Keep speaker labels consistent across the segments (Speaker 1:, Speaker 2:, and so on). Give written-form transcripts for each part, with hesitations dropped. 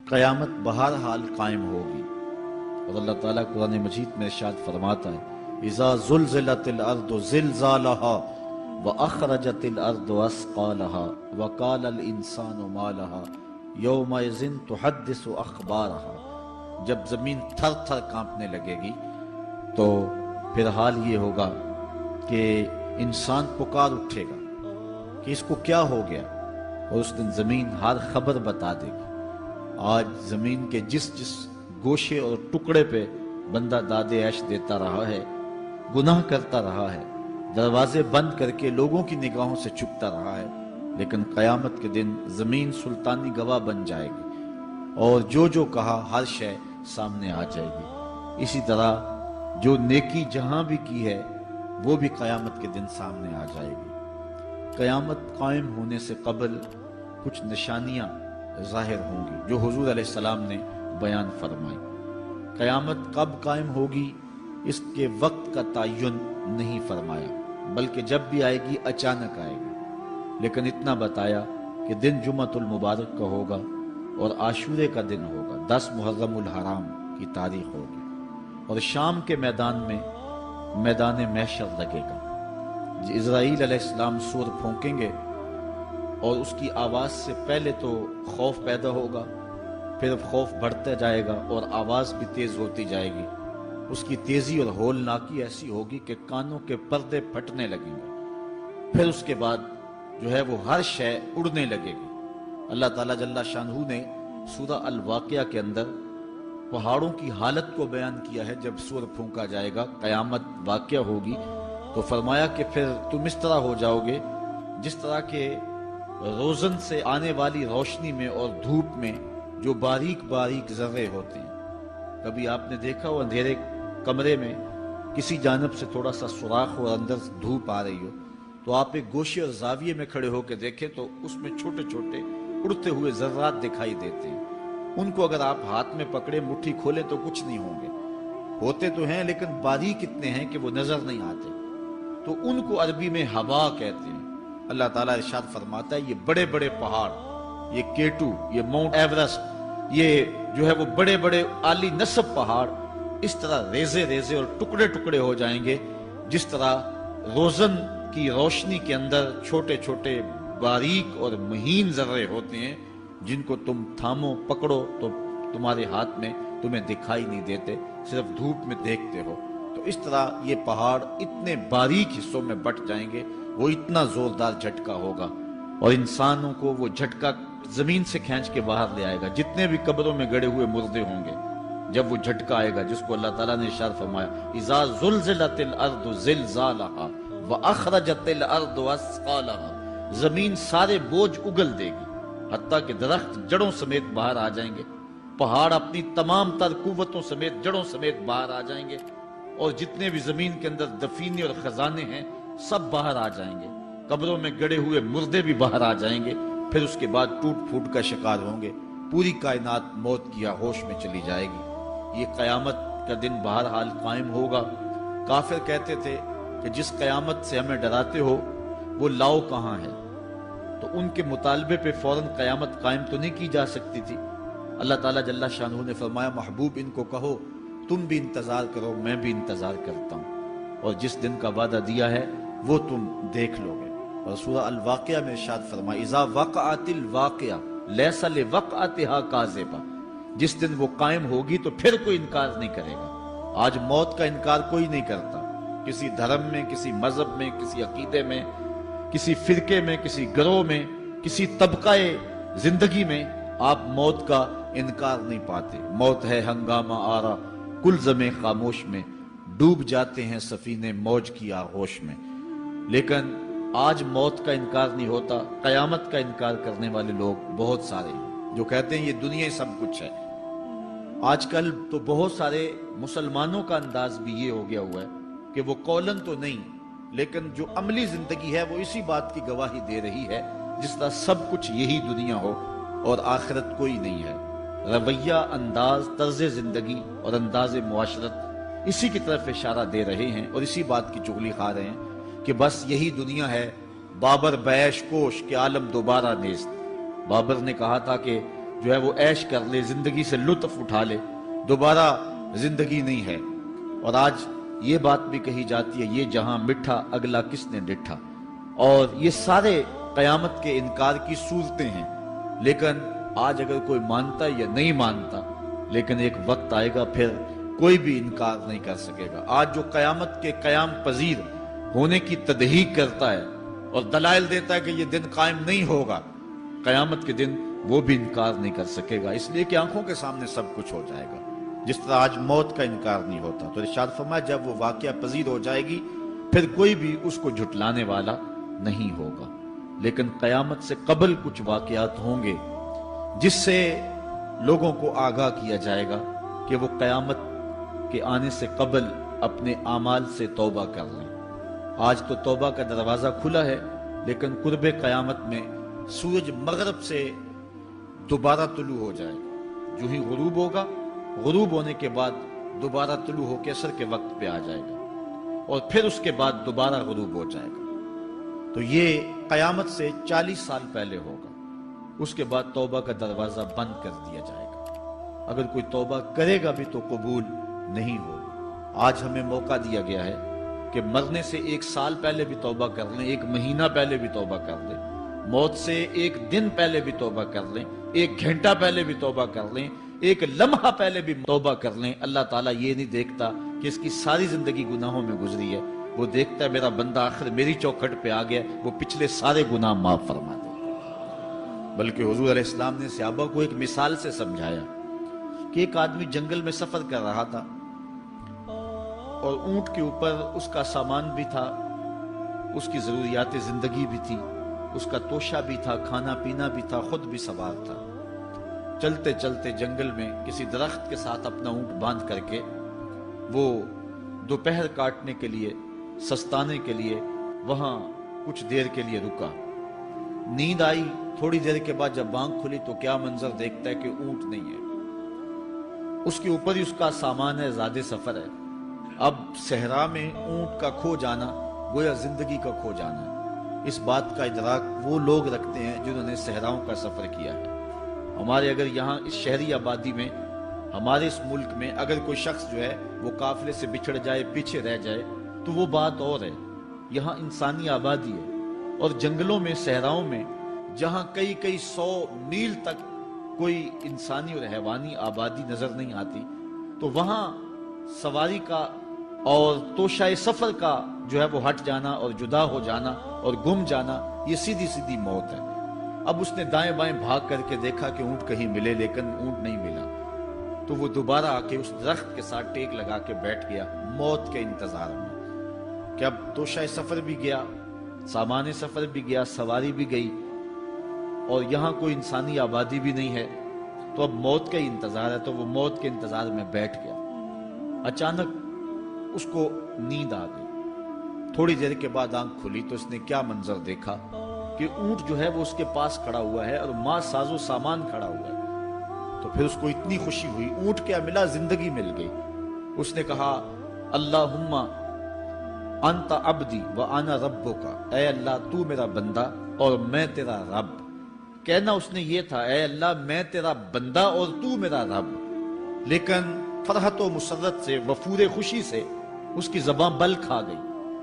Speaker 1: قیامت بہرحال قائم ہوگی، اور اللہ تعالیٰ قرآن مجید میں ارشاد فرماتا ہے اذا زلزلت الارض زلزالها واخرجت الارض اثقالها وقال الانسان ما لها یومئذ تحدث اخبارها۔ جب زمین تھر تھر کانپنے لگے گی تو پھر حال یہ ہوگا کہ انسان پکار اٹھے گا کہ اس کو کیا ہو گیا، اور اس دن زمین ہر خبر بتا دے گی۔ آج زمین کے جس گوشے اور ٹکڑے پہ بندہ داد عیش دیتا رہا ہے، گناہ کرتا رہا ہے، دروازے بند کر کے لوگوں کی نگاہوں سے چھپتا رہا ہے، لیکن قیامت کے دن زمین سلطانی گواہ بن جائے گی، اور جو کہا ہر شے سامنے آ جائے گی۔ اسی طرح جو نیکی جہاں بھی کی ہے وہ بھی قیامت کے دن سامنے آ جائے گی۔ قیامت قائم ہونے سے قبل کچھ نشانیاں ظاہر ہوں گی جو حضور علیہ السلام نے بیان فرمائی۔ قیامت کب قائم ہوگی اس کے وقت کا تعین نہیں فرمایا، بلکہ جب بھی آئے گی اچانک آئے گی، لیکن اتنا بتایا کہ دن جمعۃ المبارک کا ہوگا اور عاشورے کا دن ہوگا، 10 محرم الحرام کی تاریخ ہوگی، اور شام کے میدان میں میدان محشر لگے گا۔ اسرائیل علیہ السلام سور پھونکیں گے اور اس کی آواز سے پہلے تو خوف پیدا ہوگا، پھر خوف بڑھتا جائے گا اور آواز بھی تیز ہوتی جائے گی۔ اس کی تیزی اور ہولناکی ایسی ہوگی کہ کانوں کے پردے پھٹنے لگیں گے، پھر اس کے بعد جو ہے وہ ہر شے اڑنے لگے گی۔ اللہ تعالیٰ جل شانہ نے سورہ الواقعہ کے اندر پہاڑوں کی حالت کو بیان کیا ہے۔ جب سور پھونکا جائے گا، قیامت واقعہ ہوگی، تو فرمایا کہ پھر تم اس طرح ہو جاؤ گے جس طرح کہ روزن سے آنے والی روشنی میں اور دھوپ میں جو باریک باریک ذرے ہوتے ہیں۔ کبھی آپ نے دیکھا ہو اندھیرے کمرے میں کسی جانب سے تھوڑا سا سوراخ اور اندر دھوپ آ رہی ہو، تو آپ ایک گوشے اور زاویے میں کھڑے ہو کے دیکھیں تو اس میں چھوٹے چھوٹے اڑتے ہوئے ذرات دکھائی دیتے ہیں۔ ان کو اگر آپ ہاتھ میں پکڑے مٹھی کھولے تو کچھ نہیں ہوں گے، ہوتے تو ہیں لیکن باریک اتنے ہیں کہ وہ نظر نہیں آتے، تو ان کو عربی میں ہوا کہتے ہیں۔ اللہ تعالیٰ ارشاد فرماتا ہے یہ بڑے بڑے پہاڑ، یہ کیٹو، یہ ماؤنٹ ایورسٹ، یہ جو ہے وہ بڑے بڑے عالی نصب پہاڑ اس طرح ریزے ریزے اور ٹکڑے ٹکڑے ہو جائیں گے جس طرح روزن کی روشنی کے اندر چھوٹے چھوٹے باریک اور مہین ذرے ہوتے ہیں، جن کو تم تھامو پکڑو تو تمہارے ہاتھ میں تمہیں دکھائی نہیں دیتے، صرف دھوپ میں دیکھتے ہو۔ تو اس طرح یہ پہاڑ اتنے باریک حصوں میں بٹ جائیں گے، وہ اتنا زوردار جھٹکا ہوگا، اور انسانوں کو وہ جھٹکا زمین سے کھینچ کے باہر لے آئے گا۔ جتنے بھی قبروں میں گڑے ہوئے مردے ہوں گے، جب وہ جھٹکا آئے گا جس کو اللہ تعالیٰ نے ارشاد فرمایا اذا زلزلت الارض زلزالها واخرجت الارض اثقالها، زمین سارے بوجھ اگل دے گی، حتیٰ کہ درخت جڑوں سمیت باہر آ جائیں گے، پہاڑ اپنی تمام تر قوتوں سمیت جڑوں سمیت باہر آ جائیں گے، اور جتنے بھی زمین کے اندر دفینے اور خزانے ہیں سب باہر آ جائیں گے، قبروں میں گڑے ہوئے مردے بھی باہر آ جائیں گے، پھر اس کے بعد ٹوٹ پھوٹ کا شکار ہوں گے، پوری کائنات موت کی آغوش میں چلی جائے گی۔ یہ قیامت کا دن بہرحال قائم ہوگا۔ کافر کہتے تھے کہ جس قیامت سے ہمیں ڈراتے ہو وہ لاؤ کہاں ہے، تو ان کے مطالبے پہ فوراً قیامت قائم تو نہیں کی جا سکتی تھی۔ اللہ تعالیٰ جل شانہ نے فرمایا محبوب ان کو کہو تم بھی انتظار کرو، میں بھی انتظار کرتا ہوں، اور جس دن کا وعدہ دیا ہے وہ تم دیکھ لو گے۔ اور سورہ الواقعہ میں ارشاد فرمایا اذا وقعت الواقعہ لیس لوقعتها کاذبہ، جس دن وہ قائم ہوگی تو پھر کوئی انکار نہیں کرے گا۔ آج موت کا انکار کوئی نہیں کرتا، کسی دھرم میں، کسی مذہب میں، کسی عقیدے میں، کسی فرقے میں، کسی گروہ میں، کسی طبقہ زندگی میں آپ موت کا انکار نہیں پاتے۔ موت ہے ہنگامہ آرا کلزم خاموش میں، ڈوب جاتے ہیں سفینے موج کی آغوش میں، لیکن آج موت کا انکار نہیں ہوتا۔ قیامت کا انکار کرنے والے لوگ بہت سارے ہیں جو کہتے ہیں یہ دنیا ہی سب کچھ ہے۔ آج کل تو بہت سارے مسلمانوں کا انداز بھی یہ ہو گیا ہوا ہے کہ وہ قولن تو نہیں لیکن جو عملی زندگی ہے وہ اسی بات کی گواہی دے رہی ہے جس طرح سب کچھ یہی دنیا ہو اور آخرت کوئی نہیں ہے۔ رویہ، انداز، طرز زندگی اور انداز معاشرت اسی کی طرف اشارہ دے رہے ہیں اور اسی بات کی چغلی کھا رہے ہیں کہ بس یہی دنیا ہے، بابر بیش کوش کہ عالم دوبارہ نیست۔ بابر نے کہا تھا کہ جو ہے وہ عیش کر لے، زندگی سے لطف اٹھا لے، دوبارہ زندگی نہیں ہے۔ اور آج یہ بات بھی کہی جاتی ہے، یہ جہاں مٹھا اگلا کس نے ڈٹھا، اور یہ سارے قیامت کے انکار کی صورتیں ہیں۔ لیکن آج اگر کوئی مانتا یا نہیں مانتا، لیکن ایک وقت آئے گا پھر کوئی بھی انکار نہیں کر سکے گا۔ آج جو قیامت کے قیام پذیر ہونے کی تدہیق کرتا ہے اور دلائل دیتا ہے کہ یہ دن قائم نہیں ہوگا، قیامت کے دن وہ بھی انکار نہیں کر سکے گا، اس لیے کہ آنکھوں کے سامنے سب کچھ ہو جائے گا، جس طرح آج موت کا انکار نہیں ہوتا۔ تو ارشاد فرمایا جب وہ واقعہ پذیر ہو جائے گی پھر کوئی بھی اس کو جھٹلانے والا نہیں ہوگا۔ لیکن قیامت سے قبل کچھ واقعات ہوں گے جس سے لوگوں کو آگاہ کیا جائے گا کہ وہ قیامت کے آنے سے قبل اپنے اعمال سے توبہ کر لیں۔ آج تو توبہ کا دروازہ کھلا ہے، لیکن قرب قیامت میں سورج مغرب سے دوبارہ طلوع ہو جائے گا، جو ہی غروب ہوگا، غروب ہونے کے بعد دوبارہ طلوع ہو کے عصر کے وقت پہ آ جائے گا، اور پھر اس کے بعد دوبارہ غروب ہو جائے گا۔ تو یہ قیامت سے 40 سال پہلے ہوگا، اس کے بعد توبہ کا دروازہ بند کر دیا جائے گا۔ اگر کوئی توبہ کرے گا بھی تو قبول نہیں ہوگی۔ آج ہمیں موقع دیا گیا ہے کہ مرنے سے 1 سال پہلے بھی توبہ کر لیں، 1 مہینہ پہلے بھی توبہ کر لیں، موت سے 1 دن پہلے بھی توبہ کر لیں، 1 گھنٹہ پہلے بھی توبہ کر لیں، 1 لمحہ پہلے بھی توبہ کر لیں۔ اللہ تعالیٰ یہ نہیں دیکھتا کہ اس کی ساری زندگی گناہوں میں گزری ہے، وہ دیکھتا ہے میرا بندہ آخر میری چوکھٹ پہ آ گیا، وہ پچھلے سارے گناہ معاف فرما دے۔ بلکہ حضور علیہ السلام نے صحابہ کو ایک مثال سے سمجھایا کہ ایک آدمی جنگل میں سفر کر رہا تھا، اور اونٹ کے اوپر اس کا سامان بھی تھا، اس کی ضروریات زندگی بھی تھی، اس کا توشہ بھی تھا، کھانا پینا بھی تھا، خود بھی سوار تھا۔ چلتے چلتے جنگل میں کسی درخت کے ساتھ اپنا اونٹ باندھ کر کے وہ دوپہر کاٹنے کے لیے، سستانے کے لیے وہاں کچھ دیر کے لیے رکا۔ نیند آئی، تھوڑی دیر کے بعد جب آنکھ کھلی تو کیا منظر دیکھتا ہے کہ اونٹ نہیں ہے، اس کے اوپر ہی اس کا سامان ہے، زیادہ سفر ہے۔ اب صحرا میں اونٹ کا کھو جانا گویا زندگی کا کھو جانا ہے۔ اس بات کا ادراک وہ لوگ رکھتے ہیں جنہوں نے صحراؤں کا سفر کیا ہے۔ ہمارے اگر یہاں اس شہری آبادی میں، ہمارے اس ملک میں اگر کوئی شخص جو ہے وہ قافلے سے بچھڑ جائے، پیچھے رہ جائے تو وہ بات اور ہے۔ یہاں انسانی آبادی ہے، اور جنگلوں میں، صحراؤں میں جہاں کئی 100 میل تک کوئی انسانی اور حیوانی آبادی نظر نہیں آتی، تو وہاں سواری کا اور توشہ سفر کا جو ہے وہ ہٹ جانا اور جدا ہو جانا اور گم جانا، یہ سیدھی سیدھی موت ہے۔ اب اس نے دائیں بائیں بھاگ کر کے دیکھا کہ اونٹ کہیں ملے، لیکن اونٹ نہیں ملا، تو وہ دوبارہ آ کے اس درخت کے ساتھ ٹیک لگا کے بیٹھ گیا موت کے انتظار میں کہ اب توشہ سفر بھی گیا، سامان سفر بھی گیا، سواری بھی گئی، اور یہاں کوئی انسانی آبادی بھی نہیں ہے، تو اب موت کا ہی انتظار ہے۔ تو وہ موت کے انتظار میں بیٹھ گیا۔ اچانک اس کو نیند آ گئی، تھوڑی دیر کے بعد آنکھ کھلی تو اس نے کیا منظر دیکھا کہ اونٹ جو ہے وہ اس کے پاس کھڑا ہوا ہے اور ماں ساز و سامان کھڑا ہوا ہے۔ تو پھر اس کو اتنی خوشی ہوئی، اونٹ کیا ملا، زندگی مل گئی۔ اس نے کہا اللہم انت عبدی وانا ربک، اے اللہ تو میرا بندہ اور میں تیرا رب۔ کہنا اس نے یہ تھا اے اللہ میں تیرا بندہ اور تو میرا رب، لیکن فرحت و مسرت سے، وفور خوشی سے اس کی زبان بل کھا گئی،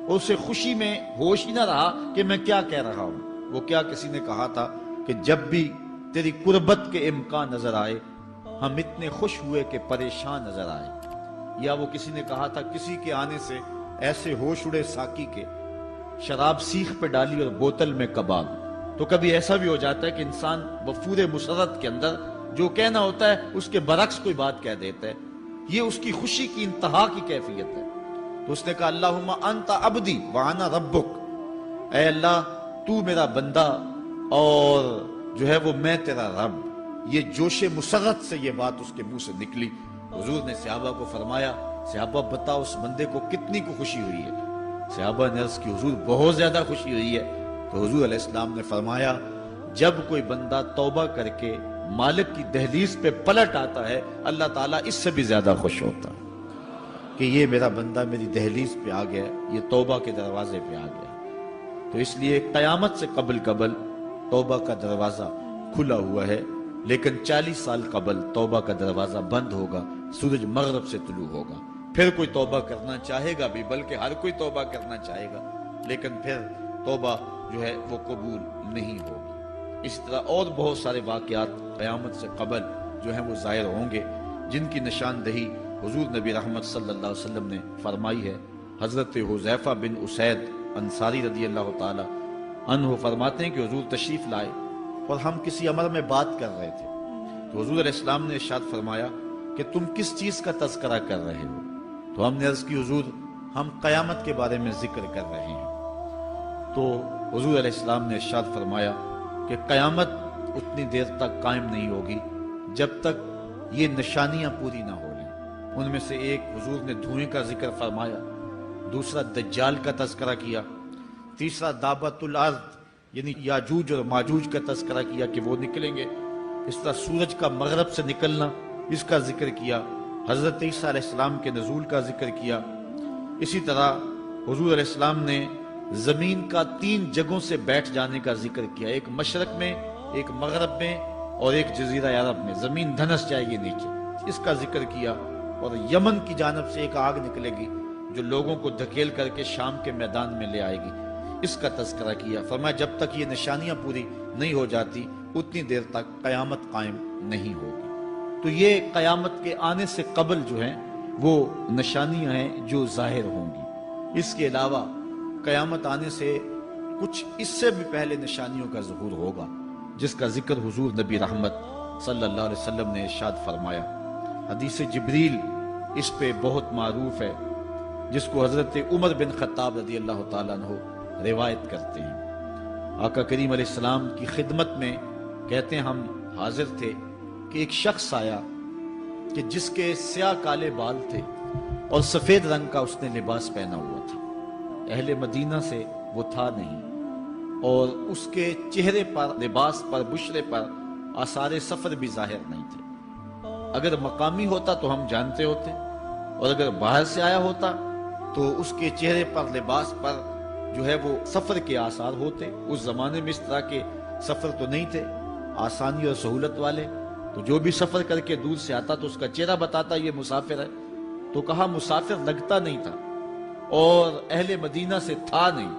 Speaker 1: اور اسے خوشی میں ہوش ہی نہ رہا کہ میں کیا کہہ رہا ہوں۔ وہ کیا کسی نے کہا تھا کہ جب بھی تیری قربت کے امکان نظر آئے ہم اتنے خوش ہوئے کہ پریشان نظر آئے، یا وہ کسی نے کہا تھا کسی کے آنے سے ایسے ہوش اڑے ساکی کے، شراب سیخ پہ ڈالی اور بوتل میں کباب۔ تو کبھی ایسا بھی ہو جاتا ہے کہ انسان وفور مسرت کے اندر جو کہنا ہوتا ہے اس کے برعکس کوئی بات کہہ دیتا ہے، یہ اس کی خوشی کی انتہا کی کیفیت ہے۔ تو اس نے کہا اللہم انت عبدی وانا ربک، اے اللہ تو میرا بندہ اور جو ہے وہ میں تیرا رب۔ یہ جوش مسرت سے یہ بات اس کے منہ سے نکلی۔ حضور نے صحابہ کو فرمایا صحابہ بتاؤ اس بندے کو کتنی کو خوشی ہوئی ہے؟ صحابہ نے عرض کی حضور بہت زیادہ خوشی ہوئی ہے۔ تو حضور علیہ السلام نے فرمایا جب کوئی بندہ توبہ کر کے مالک کی دہلیز پہ پلٹ آتا ہے اللہ تعالیٰ اس سے بھی زیادہ خوش ہوتا ہے کہ یہ میرا بندہ میری دہلیز پہ آ گیا، یہ توبہ کے دروازے پہ آ گیا۔ تو اس لیے قیامت سے قبل توبہ کا دروازہ کھلا ہوا ہے، لیکن 40 سال قبل توبہ کا دروازہ بند ہوگا، سورج مغرب سے طلوع ہوگا، پھر کوئی توبہ کرنا چاہے گا بھی، بلکہ ہر کوئی توبہ کرنا چاہے گا، لیکن پھر توبہ جو ہے وہ قبول نہیں ہوگی۔ اس طرح اور بہت سارے واقعات قیامت سے قبل جو ہیں وہ ظاہر ہوں گے، جن کی نشاندہی حضور نبی رحمت صلی اللہ علیہ وسلم نے فرمائی ہے۔ حضرت حذیفہ بن اسید انصاری رضی اللہ تعالی عنہ فرماتے ہیں کہ حضور تشریف لائے اور ہم کسی امر میں بات کر رہے تھے، تو حضور علیہ السلام نے ارشاد فرمایا کہ تم کس چیز کا تذکرہ کر رہے ہو؟ تو ہم نے عرض کی حضور ہم قیامت کے بارے میں ذکر کر رہے ہیں۔ تو حضور علیہ السلام نے ارشاد فرمایا کہ قیامت اتنی دیر تک قائم نہیں ہوگی جب تک یہ نشانیاں پوری نہ ہو لیں۔ ان میں سے ایک حضور نے دھوئیں کا ذکر فرمایا، دوسرا دجال کا تذکرہ کیا، تیسرا دابت الارض یعنی یاجوج اور ماجوج کا تذکرہ کیا کہ وہ نکلیں گے، اس طرح سورج کا مغرب سے نکلنا اس کا ذکر کیا، حضرت عیسیٰ علیہ السلام کے نزول کا ذکر کیا۔ اسی طرح حضور علیہ السلام نے زمین کا 3 جگہوں سے بیٹھ جانے کا ذکر کیا، ایک مشرق میں، ایک مغرب میں اور ایک جزیرہ عرب میں، زمین دھنس جائے گی نیچے، اس کا ذکر کیا۔ اور یمن کی جانب سے ایک آگ نکلے گی جو لوگوں کو دھکیل کر کے شام کے میدان میں لے آئے گی، اس کا تذکرہ کیا۔ فرمایا جب تک یہ نشانیاں پوری نہیں ہو جاتی اتنی دیر تک قیامت قائم نہیں ہوگی۔ تو یہ قیامت کے آنے سے قبل جو ہیں وہ نشانیاں ہیں جو ظاہر ہوں گی۔ اس کے علاوہ قیامت آنے سے کچھ اس سے بھی پہلے نشانیوں کا ظہور ہوگا، جس کا ذکر حضور نبی رحمت صلی اللہ علیہ وسلم نے ارشاد فرمایا۔ حدیث جبریل اس پہ بہت معروف ہے، جس کو حضرت عمر بن خطاب رضی اللہ تعالیٰ عنہ روایت کرتے ہیں۔ آقا کریم علیہ السلام کی خدمت میں کہتے ہیں ہم حاضر تھے کہ ایک شخص آیا کہ جس کے سیاہ کالے بال تھے اور سفید رنگ کا اس نے لباس پہنا ہوا تھا، اہل مدینہ سے وہ تھا نہیں، اور اس کے چہرے پر، لباس پر، بشرے پر آثار سفر بھی ظاہر نہیں تھے۔ اگر مقامی ہوتا تو ہم جانتے ہوتے، اور اگر باہر سے آیا ہوتا تو اس کے چہرے پر، لباس پر جو ہے وہ سفر کے آثار ہوتے۔ اس زمانے میں اس طرح کے سفر تو نہیں تھے آسانی اور سہولت والے، تو جو بھی سفر کر کے دور سے آتا تو اس کا چہرہ بتاتا یہ مسافر ہے۔ تو کہا مسافر لگتا نہیں تھا اور اہل مدینہ سے تھا نہیں۔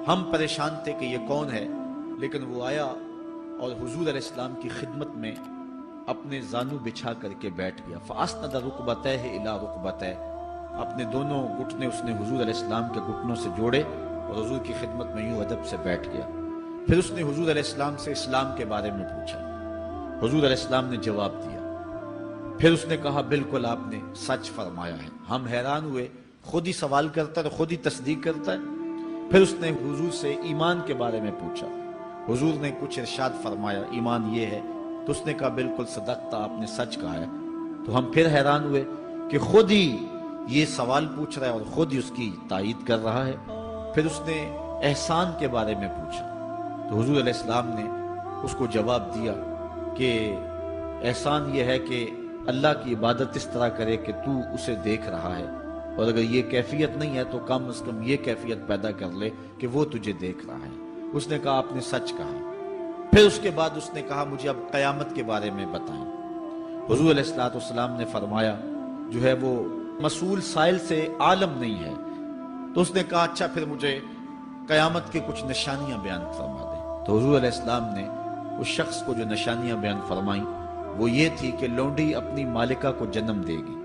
Speaker 1: ہم پریشان تھے کہ یہ کون ہے، لیکن وہ آیا اور حضور علیہ السلام کی خدمت میں اپنے زانو بچھا کر کے بیٹھ گیا۔ فَأَسْنَدَ رُكْبَتَيْهِ إِلَىٰ رُكْبَتَيْهِ، اپنے دونوں گھٹنے اس نے حضور علیہ السلام کے گھٹنوں سے جوڑے اور حضور کی خدمت میں یوں ادب سے بیٹھ گیا۔ پھر اس نے حضور علیہ السلام سے اسلام کے بارے میں پوچھا، حضور علیہ السلام نے جواب دیا۔ پھر اس نے کہا بالکل آپ نے سچ فرمایا ہے۔ ہم حیران ہوئے، خود ہی سوال کرتا ہے، خود ہی تصدیق کرتا ہے۔ پھر اس نے حضور سے ایمان کے بارے میں پوچھا، حضور نے کچھ ارشاد فرمایا ایمان یہ ہے، تو اس نے کہا بالکل صدقتا، آپ نے سچ کہا ہے۔ تو ہم پھر حیران ہوئے کہ خود ہی یہ سوال پوچھ رہا ہے اور خود ہی اس کی تائید کر رہا ہے۔ پھر اس نے احسان کے بارے میں پوچھا، تو حضور علیہ السلام نے اس کو جواب دیا کہ احسان یہ ہے کہ اللہ کی عبادت اس طرح کرے کہ تو اسے دیکھ رہا ہے، اور اگر یہ کیفیت نہیں ہے تو کم از کم یہ کیفیت پیدا کر لے کہ وہ تجھے دیکھ رہا ہے۔ اس نے کہا آپ نے سچ کہا۔ پھر اس کے بعد اس نے کہا مجھے اب قیامت کے بارے میں بتائیں۔ حضور علیہ السلام نے فرمایا جو ہے وہ مسئول سائل سے عالم نہیں ہے۔ تو اس نے کہا اچھا پھر مجھے قیامت کے کچھ نشانیاں بیان فرما دیں۔ تو حضور علیہ السلام نے اس شخص کو جو نشانیاں بیان فرمائیں وہ یہ تھی کہ لونڈی اپنی مالکہ کو جنم دے گی،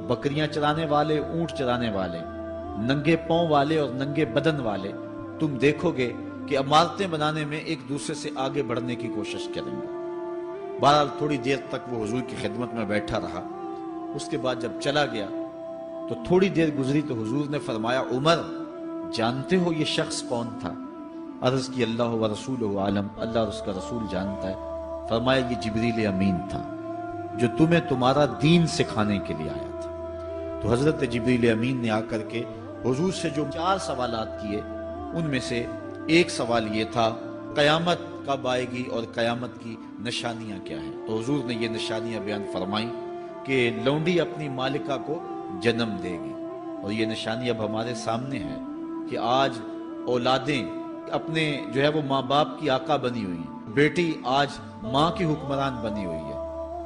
Speaker 1: بکریاں چرانے والے، اونٹ چرانے والے، ننگے پاؤں والے اور ننگے بدن والے تم دیکھو گے کہ عمارتیں بنانے میں ایک دوسرے سے آگے بڑھنے کی کوشش کریں گے۔ بہرحال تھوڑی دیر تک وہ حضور کی خدمت میں بیٹھا رہا۔ اس کے بعد جب چلا گیا تو تھوڑی دیر گزری تو حضور نے فرمایا عمر جانتے ہو یہ شخص کون تھا؟ عرض کی اللہ و رسولہ عالم، اللہ اور اس کا رسول جانتا ہے۔ فرمایا یہ جبریل امین تھا جو تمہیں تمہارا دین سکھانے کے لیے آیا تھا۔ تو حضرت جبریل امین نے آ کر کے حضور سے جو 4 سوالات کیے ان میں سے ایک سوال یہ تھا قیامت کب آئے گی اور قیامت کی نشانیاں کیا ہیں؟ تو حضور نے یہ نشانیاں بیان فرمائیں کہ لونڈی اپنی مالکہ کو جنم دے گی، اور یہ نشانی اب ہمارے سامنے ہے کہ آج اولادیں اپنے جو ہے وہ ماں باپ کی آقا بنی ہوئی ہیں، بیٹی آج ماں کی حکمران بنی ہوئی ہے۔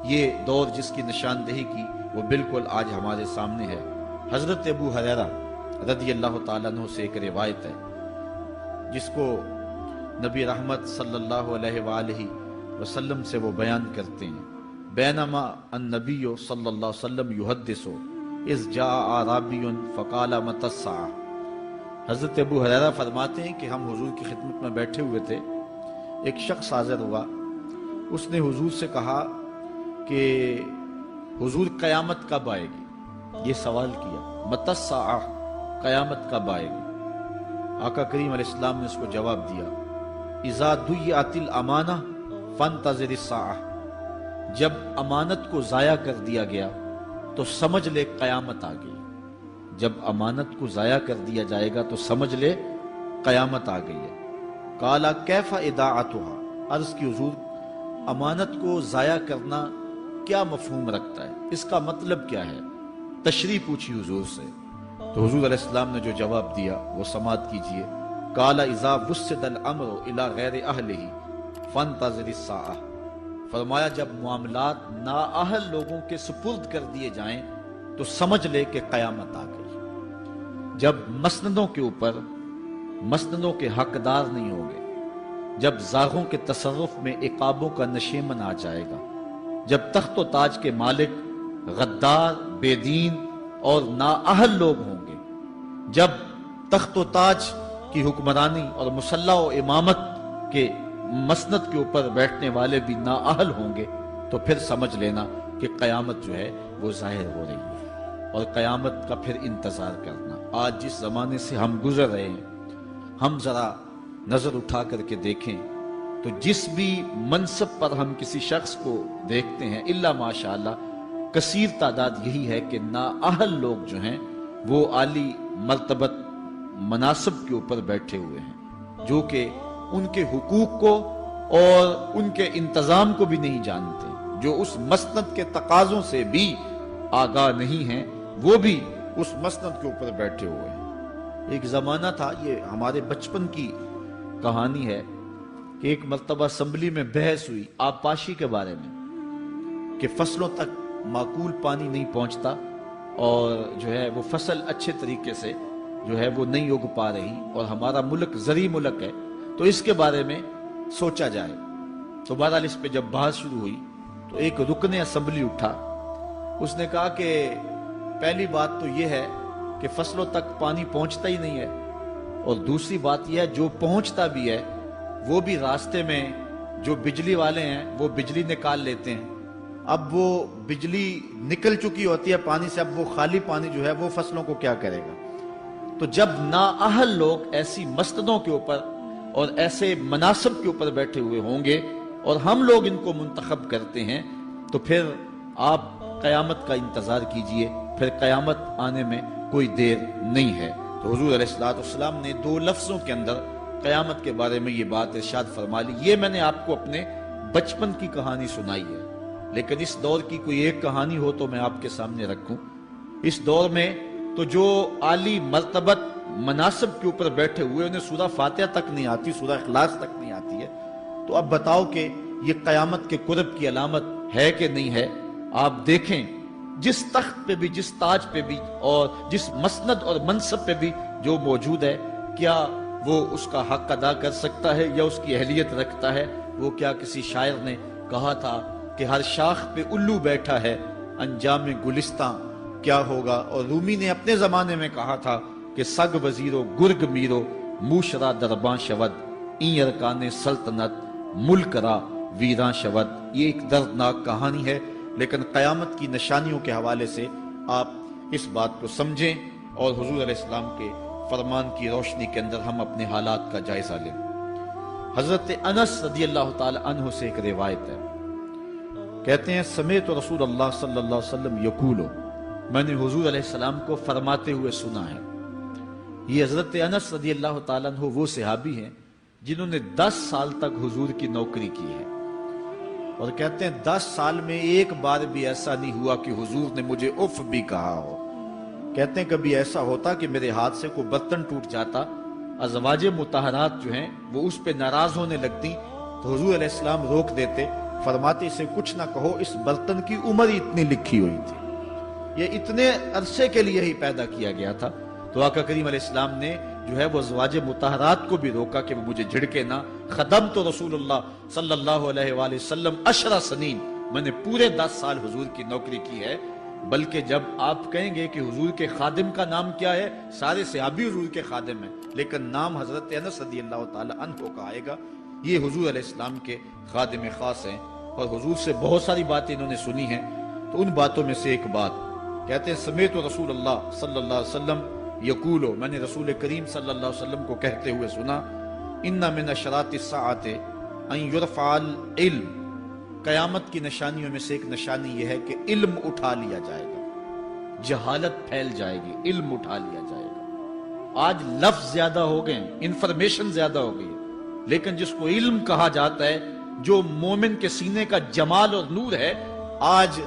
Speaker 1: یہ دور جس کی نشاندہی کی وہ بالکل آج ہمارے سامنے ہے۔ حضرت ابو ہریرہ رضی اللہ تعالیٰ عنہ سے ایک روایت ہے جس کو نبی رحمت صلی اللہ علیہ وآلہ وسلم سے وہ بیان کرتے ہیں۔ بینما النبی صلی اللہ علیہ وسلم یحدث اذ جاء اعرابی فقال متی الساعہ۔ حضرت ابو ہریرہ فرماتے ہیں کہ ہم حضور کی خدمت میں بیٹھے ہوئے تھے، ایک شخص حاضر ہوا، اس نے حضور سے کہا کہ حضور قیامت کب آئے گی؟ یہ سوال کیا، متی الساعہ، قیامت کب آئے گی؟ آقا کریم علیہ السلام نے اس کو جواب دیا، اذا ضیعت الامانہ فانتظر الساعہ، جب امانت کو ضائع کر دیا گیا تو سمجھ لے قیامت آ گئی۔ جب امانت کو ضائع کر دیا جائے گا تو سمجھ لے قیامت آ گئی ہے۔ قالا کیف اضاعتها، عرض کی حضور امانت کو ضائع کرنا کیا مفہوم رکھتا ہے، اس کا مطلب کیا ہے؟ تشریح پوچھی حضور سے، تو حضور علیہ السلام نے جو جواب دیا وہ سماعت کیجئے۔ قال اذا وسد الامر الى غیر اہلہ فانتظر الساعہ، فرمایا جب معاملات نااہل لوگوں کے سپرد کر دیے جائیں تو سمجھ لے کہ قیامت آ گئی۔ جب مسندوں کے اوپر مسندوں کے حقدار نہیں ہوں گے، جب زاغوں کے تصرف میں عقابوں کا نشیمن آ جائے گا، جب تخت و تاج کے مالک غدار، بے دین اور نااہل لوگ ہوں گے، جب تخت و تاج کی حکمرانی اور مسلح و امامت کے مسند کے اوپر بیٹھنے والے بھی نااہل ہوں گے، تو پھر سمجھ لینا کہ قیامت جو ہے وہ ظاہر ہو رہی ہے، اور قیامت کا پھر انتظار کرنا۔ آج جس زمانے سے ہم گزر رہے ہیں، ہم ذرا نظر اٹھا کر کے دیکھیں تو جس بھی منصب پر ہم کسی شخص کو دیکھتے ہیں، الا ماشاءاللہ کثیر تعداد یہی ہے کہ نااہل لوگ جو ہیں وہ عالی مرتبت مناصب کے اوپر بیٹھے ہوئے ہیں، جو کہ ان کے حقوق کو اور ان کے انتظام کو بھی نہیں جانتے، جو اس مسند کے تقاضوں سے بھی آگاہ نہیں ہیں، وہ بھی اس مسند کے اوپر بیٹھے ہوئے ہیں۔ ایک زمانہ تھا، یہ ہمارے بچپن کی کہانی ہے، کہ ایک مرتبہ اسمبلی میں بحث ہوئی آبپاشی کے بارے میں، کہ فصلوں تک معقول پانی نہیں پہنچتا اور جو ہے وہ فصل اچھے طریقے سے جو ہے وہ نہیں اگ پا رہی، اور ہمارا ملک زرعی ملک ہے، تو اس کے بارے میں سوچا جائے۔ تو بہرحال اس پہ جب بحث شروع ہوئی تو ایک رکن اسمبلی اٹھا، اس نے کہا کہ پہلی بات تو یہ ہے کہ فصلوں تک پانی پہنچتا ہی نہیں ہے، اور دوسری بات یہ ہے جو پہنچتا بھی ہے وہ بھی راستے میں جو بجلی والے ہیں وہ بجلی نکال لیتے ہیں، اب وہ بجلی نکل چکی ہوتی ہے پانی سے، اب وہ خالی پانی جو ہے وہ فصلوں کو کیا کرے گا؟ تو جب نااہل لوگ ایسی مسندوں کے اوپر اور ایسے مناصب کے اوپر بیٹھے ہوئے ہوں گے اور ہم لوگ ان کو منتخب کرتے ہیں، تو پھر آپ قیامت کا انتظار کیجئے، پھر قیامت آنے میں کوئی دیر نہیں ہے۔ تو حضور علیہ السلام نے 2 لفظوں کے اندر قیامت کے بارے میں یہ بات ارشاد فرما لی۔ یہ میں نے آپ کو اپنے بچپن کی کہانی سنائی ہے، لیکن اس دور کی کوئی ایک کہانی ہو تو میں آپ کے سامنے رکھوں۔ اس دور میں تو جو عالی مرتبت مناصب کے اوپر بیٹھے ہوئے انہیں سورہ فاتحہ تک نہیں آتی، سورہ اخلاص تک نہیں آتی ہے، تو اب بتاؤ کہ یہ قیامت کے قرب کی علامت ہے کہ نہیں ہے؟ آپ دیکھیں جس تخت پہ بھی، جس تاج پہ بھی، اور جس مسند اور منصب پہ بھی جو موجود ہے، کیا وہ اس کا حق ادا کر سکتا ہے یا اس کی اہلیت رکھتا ہے؟ وہ کیا کسی شاعر نے کہا تھا کہ ہر شاخ پہ الو بیٹھا ہے، انجام گلستاں کیا ہوگا؟ اور رومی نے اپنے زمانے میں کہا تھا کہ سگ وزیرو گرگ میرو موشرا درباں شود، این ارکان سلطنت ملک را ویراں شود۔ یہ ایک دردناک کہانی ہے، لیکن قیامت کی نشانیوں کے حوالے سے آپ اس بات کو سمجھیں اور حضور علیہ السلام کے فرمان کی روشنی کے اندر ہم اپنے حالات کا جائزہ لیں۔ حضرت انس رضی اللہ تعالی عنہ سے ایک روایت ہے، کہتے ہیں سمیت رسول اللہ صلی اللہ علیہ وسلم یقولو، میں نے حضور علیہ السلام کو فرماتے ہوئے سنا ہے۔ یہ حضرت انس رضی اللہ تعالیٰ عنہ وہ صحابی ہیں جنہوں نے 10 سال تک حضور کی نوکری کی ہے، اور کہتے ہیں 10 سال میں ایک بار بھی ایسا نہیں ہوا کہ حضور نے مجھے اف بھی کہا ہو۔ کہتے ہیں کبھی ایسا ہوتا کہ میرے ہاتھ سے کوئی برتن ٹوٹ جاتا، ازواج مطہرات جو ہیں وہ اس پہ ناراض ہونے لگتی تو حضور علیہ السلام روک دیتے، فرماتے اسے کچھ نہ کہو، اس برتن کی عمر ہی اتنی لکھی ہوئی تھی، یہ اتنے عرصے کے لیے ہی پیدا کیا گیا تھا۔ تو آقا کریم علیہ السلام نے جو ہے وہ ازواج مطہرات کو بھی روکا کہ وہ مجھے جھڑکے نہ۔ خدمت رسول اللہ صلی اللہ علیہ وآلہ وسلم 10 سنین، میں نے پورے 10 سال حضور کی نوکری کی ہے۔ بلکہ جب آپ کہیں گے کہ حضور کے خادم کا نام کیا ہے، سارے صحابی حضور کے خادم ہیں، لیکن نام حضرت انس رضی اللہ تعالی عنہ کا آئے گا، یہ حضور علیہ السلام کے خادم خاص ہیں، اور حضور سے بہت ساری باتیں انہوں نے سنی ہیں۔ تو ان باتوں میں سے ایک بات کہتے ہیں، سمیت رسول اللہ صلی اللہ علیہ وسلم یقولو، میں نے رسول کریم صلی اللہ علیہ وسلم کو کہتے ہوئے سنا، ان من اشراط الساعۃ ان یرفع العلم، قیامت کی نشانیوں میں سے ایک نشانی یہ ہے کہ علم اٹھا لیا جائے گا، جہالت پھیل جائے گی، علم اٹھا لیا جائے گا۔ آج لفظ زیادہ ہو گئے، انفارمیشن زیادہ ہو گئی، لیکن جس کو علم کہا جاتا ہے، جو مومن کے سینے کا جمال اور نور ہے، آج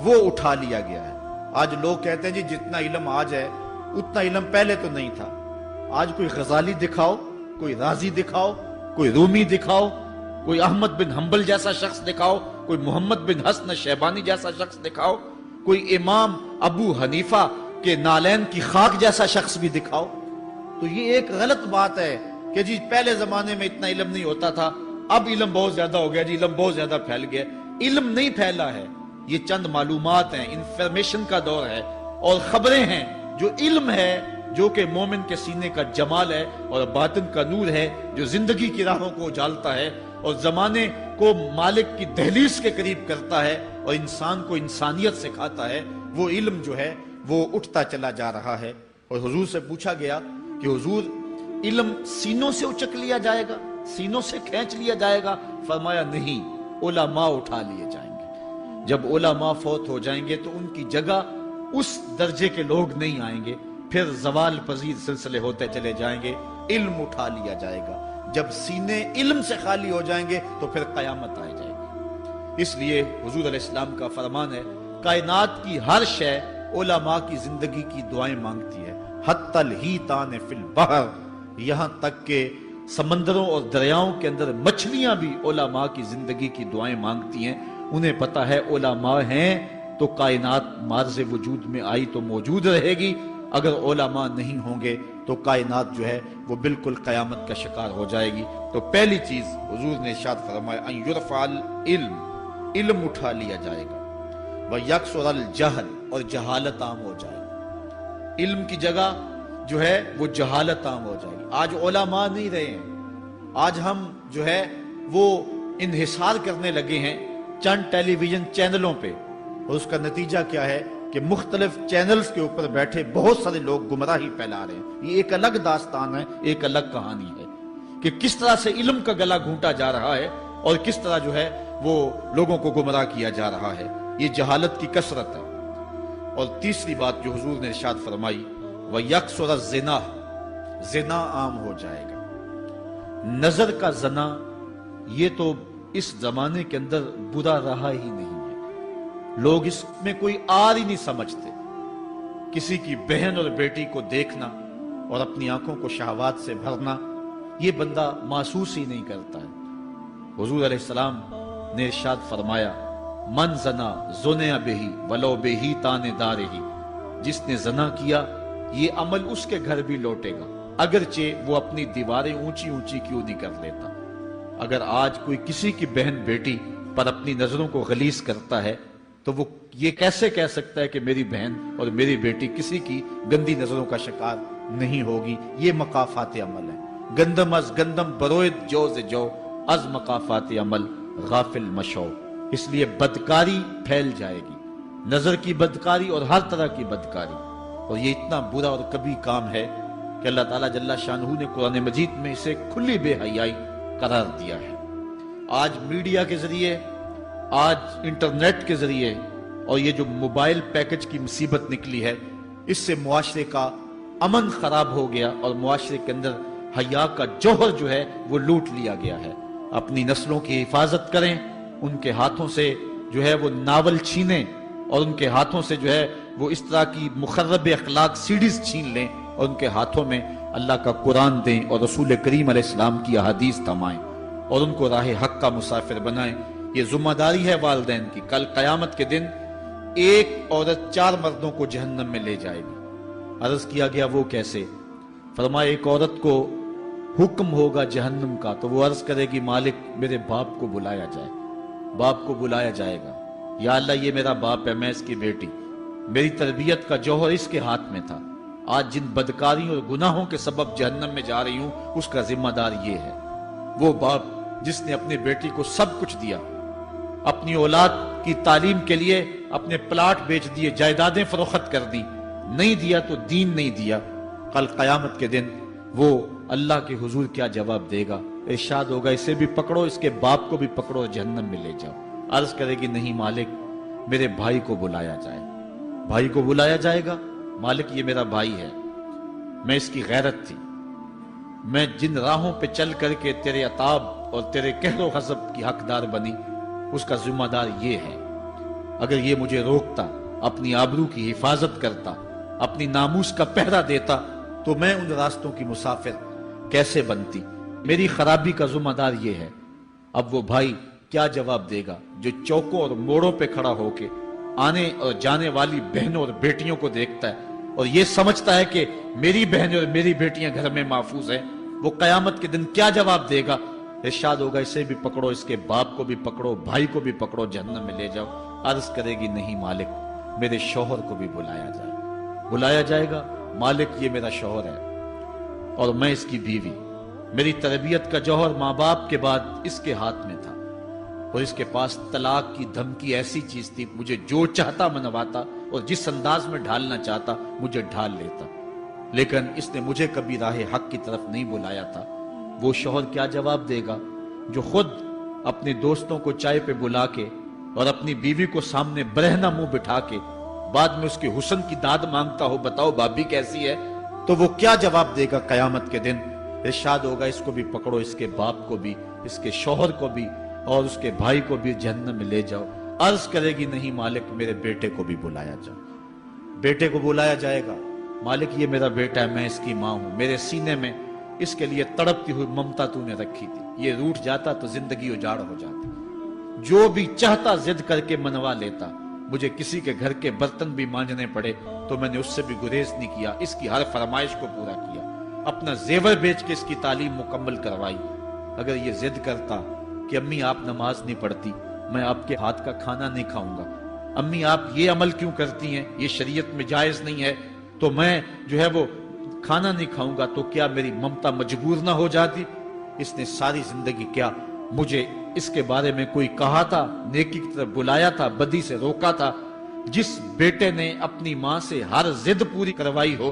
Speaker 1: وہ اٹھا لیا گیا ہے۔ آج لوگ کہتے ہیں جی جتنا علم آج ہے اتنا علم پہلے تو نہیں تھا۔ آج کوئی غزالی دکھاؤ، کوئی رازی دکھاؤ، کوئی رومی دکھاؤ، کوئی احمد بن حنبل جیسا شخص دکھاؤ، کوئی محمد بن حسن شیبانی جیسا شخص دکھاؤ، کوئی امام ابو حنیفہ کے نالین کی خاک جیسا شخص بھی دکھاؤ، تو یہ ایک غلط بات ہے کہ جی پہلے زمانے میں اتنا علم نہیں ہوتا تھا، اب علم بہت زیادہ ہو گیا، جی علم بہت زیادہ پھیل گیا۔ علم نہیں پھیلا ہے، یہ چند معلومات ہیں، انفارمیشن کا دور ہے، اور خبریں ہیں۔ جو علم ہے، جو کہ مومن کے سینے کا جمال ہے اور باطن کا نور ہے، جو زندگی کی راہوں کو اجالتا ہے اور زمانے کو مالک کی دہلیز کے قریب کرتا ہے اور انسان کو انسانیت سکھاتا ہے، وہ علم جو ہے وہ اٹھتا چلا جا رہا ہے۔ اور حضور سے پوچھا گیا کہ حضور علم سینوں سے اچک لیا جائے گا، سینوں سے کھینچ لیا جائے گا؟ فرمایا نہیں، علماء اٹھا لیے جائیں گے۔ جب علماء فوت ہو جائیں گے تو ان کی جگہ اس درجے کے لوگ نہیں آئیں گے، پھر زوال پذیر سلسلے ہوتے چلے جائیں گے، علم اٹھا لیا جائے گا۔ جب سینے علم سے خالی ہو جائیں گے تو پھر قیامت آ جائے گی۔ اس لیے حضور علیہ السلام کا فرمان ہے، کائنات کی ہر شے علماء کی زندگی کی دعائیں مانگتی ہے، حتی الحیتان فی البحر، یہاں تک کہ سمندروں اور دریاؤں کے اندر مچھلیاں بھی علماء کی زندگی کی دعائیں مانگتی ہیں۔ انہیں پتا ہے علماء ہیں تو کائنات مارز وجود میں آئی تو موجود رہے گی، اگر علماء نہیں ہوں گے تو کائنات جو ہے وہ بالکل قیامت کا شکار ہو جائے گی۔ تو پہلی چیز حضور نے ارشاد فرمایا، ان یرفع العلم، علم اٹھا لیا جائے گا، ویکثر الجہل، اور جہالت عام ہو جائے گی، علم کی جگہ جو ہے وہ جہالت عام ہو جائے گی۔ آج علماء نہیں رہے ہیں، آج ہم جو ہے وہ انحصار کرنے لگے ہیں چند ٹیلی ویژن چینلوں پہ، اور اس کا نتیجہ کیا ہے کہ مختلف چینلز کے اوپر بیٹھے بہت سارے لوگ گمراہی پھیلا رہے ہیں۔ یہ ایک الگ داستان ہے، ایک الگ کہانی ہے کہ کس طرح سے علم کا گلا گھونٹا جا رہا ہے اور کس طرح جو ہے وہ لوگوں کو گمراہ کیا جا رہا ہے۔ یہ جہالت کی کثرت ہے۔ اور تیسری بات جو حضور نے ارشاد فرمائی، وَيَكْسُرَ الزِّنَا، زنا عام ہو جائے گا۔ نظر کا زنا یہ تو اس زمانے کے اندر برا رہا ہی نہیں ہے، لوگ اس میں کوئی آر ہی نہیں سمجھتے۔ کسی کی بہن اور بیٹی کو دیکھنا اور اپنی آنکھوں کو شہوات سے بھرنا، یہ بندہ محسوس ہی نہیں کرتا ہے۔ حضور علیہ السلام نے ارشاد فرمایا، من زنا زنیا بہی ولو بہی تان دارہی، جس نے زنا کیا یہ عمل اس کے گھر بھی لوٹے گا، اگرچہ وہ اپنی دیواریں اونچی اونچی کیوں نہیں کر لیتا۔ اگر آج کوئی کسی کی بہن بیٹی پر اپنی نظروں کو غلیظ کرتا ہے تو وہ یہ کیسے کہہ سکتا ہے کہ میری بہن اور میری بیٹی کسی کی گندی نظروں کا شکار نہیں ہوگی؟ یہ مقافات عمل ہے۔ گندم از گندم بروید جوز جو، از مقافات عمل غافل مشو۔ اس لیے بدکاری پھیل جائے گی، نظر کی بدکاری اور ہر طرح کی بدکاری، اور یہ اتنا برا اور کبھی کام ہے کہ اللہ تعالیٰ جل شانہ نے قرآن مجید میں اسے کھلی بے حیائی قرار دیا ہے۔ آج میڈیا کے ذریعے، آج انٹرنیٹ کے ذریعے، اور یہ جو موبائل پیکج کی مصیبت نکلی ہے، اس سے معاشرے کا امن خراب ہو گیا اور معاشرے کے اندر حیا کا جوہر جو ہے وہ لوٹ لیا گیا ہے۔ اپنی نسلوں کی حفاظت کریں، ان کے ہاتھوں سے جو ہے وہ ناول چھینیں، اور ان کے ہاتھوں سے جو ہے وہ اس طرح کی مخرب اخلاق سیڈیز چھین لیں، اور ان کے ہاتھوں میں اللہ کا قرآن دیں اور رسول کریم علیہ السلام کی احادیث تھمائیں، اور ان کو راہ حق کا مسافر بنائیں۔ یہ ذمہ داری ہے والدین کی۔ کل قیامت کے دن ایک عورت 4 مردوں کو جہنم میں لے جائے گی۔ عرض کیا گیا وہ کیسے؟ فرمایا ایک عورت کو حکم ہوگا جہنم کا تو وہ عرض کرے گی مالک میرے باپ کو بلایا جائے۔ باپ کو بلایا جائے گا، یا اللہ یہ میرا باپ ہے، میں اس کی بیٹی، میری تربیت کا جوہر اس کے ہاتھ میں تھا، آج جن بدکاریوں اور گناہوں کے سبب جہنم میں جا رہی ہوں اس کا ذمہ دار یہ ہے۔ وہ باپ جس نے اپنی بیٹی کو سب کچھ دیا، اپنی اولاد کی تعلیم کے لیے اپنے پلاٹ بیچ دیے، جائیدادیں فروخت کر دی، نہیں دیا تو دین نہیں دیا، کل قیامت کے دن وہ اللہ کے حضور کیا جواب دے گا؟ ارشاد ہوگا اسے بھی پکڑو، اس کے باپ کو بھی پکڑو اور جہنم میں لے جاؤ۔ عرض کرے گی نہیں مالک میرے بھائی کو بلایا جائے۔ بھائی کو بلایا جائے گا، مالک یہ میرا بھائی ہے، میں اس کی غیرت تھی، میں جن راہوں پہ چل کر کے تیرے عتاب اور تیرے قہر و غضب کی حقدار بنی اس کا ذمہ دار یہ ہے۔ اگر یہ مجھے روکتا، اپنی آبرو کی حفاظت کرتا، اپنی ناموس کا پہرا دیتا تو میں ان راستوں کی مسافر کیسے بنتی؟ میری خرابی کا ذمہ دار یہ ہے۔ اب وہ بھائی کیا جواب دے گا جو چوکوں اور موڑوں پہ کھڑا ہو کے آنے اور جانے والی بہنوں اور بیٹیوں کو دیکھتا ہے اور یہ سمجھتا ہے کہ میری بہنیں اور میری بیٹیاں گھر میں محفوظ ہیں؟ وہ قیامت کے دن کیا جواب دے گا؟ ارشاد ہوگا اسے بھی پکڑو، اس کے باپ کو بھی پکڑو، بھائی کو بھی پکڑو، جہنم میں لے جاؤ۔ عرض کرے گی نہیں مالک میرے شوہر کو بھی بلایا جائے۔ بلایا جائے گا، مالک یہ میرا شوہر ہے اور میں اس کی بیوی، میری تربیت کا جوہر ماں باپ کے بعد اس کے ہاتھ میں تھا اور اس کے پاس طلاق کی دھمکی ایسی چیز تھی، مجھے جو چاہتا منواتا اور جس انداز میں ڈھالنا چاہتا مجھے ڈھال لیتا، لیکن اس نے مجھے کبھی راہ حق کی طرف نہیں بلایا تھا۔ وہ شوہر کیا جواب دے گا جو خود اپنے دوستوں کو چائے پہ بلا کے اور اپنی بیوی کو سامنے برہنہ منہ بٹھا کے بعد میں اس کے حسن کی داد مانگتا ہو، بتاؤ بھابی کیسی ہے؟ تو وہ کیا جواب دے گا قیامت کے دن؟ ارشاد ہوگا اس کو بھی پکڑو، اس کے باپ کو بھی، اس کے شوہر کو بھی اور اس کے بھائی کو بھی جہنم میں لے جاؤ۔ عرض کرے گی نہیں مالک میرے بیٹے کو بھی بلایا جاؤ۔ بیٹے کو بلایا جائے گا، مالک یہ میرا بیٹا ہے، میں اس کی ماں ہوں، میرے سینے میں اس کے لیے تڑپتی ہوئی ممتا تو نے رکھی تھی، یہ روٹھ جاتا تو زندگی اجاڑ ہو جاتی، جو بھی چاہتا ضد کر کے منوا لیتا، مجھے کسی کے گھر کے برتن بھی مانجنے پڑے تو میں نے اس سے بھی گریز نہیں کیا، اس کی ہر فرمائش کو پورا کیا، اپنا زیور بیچ کے اس کی تعلیم مکمل کروائی۔ اگر یہ ضد کرتا کہ امی آپ نماز نہیں پڑھتی، میں آپ کے ہاتھ کا کھانا نہیں کھاؤں گا، امی آپ یہ عمل کیوں کرتی ہیں، یہ شریعت میں جائز نہیں ہے، تو میں جو ہے وہ کھانا نہیں کھاؤں گا، تو کیا میری ممتا مجبور نہ ہو جاتی؟ اس نے ساری زندگی کیا مجھے اس کے بارے میں کوئی کہا تھا، نیکی کی طرف بلایا تھا، بدی سے روکا تھا؟ جس بیٹے نے اپنی ماں سے ہر ضد پوری کروائی ہو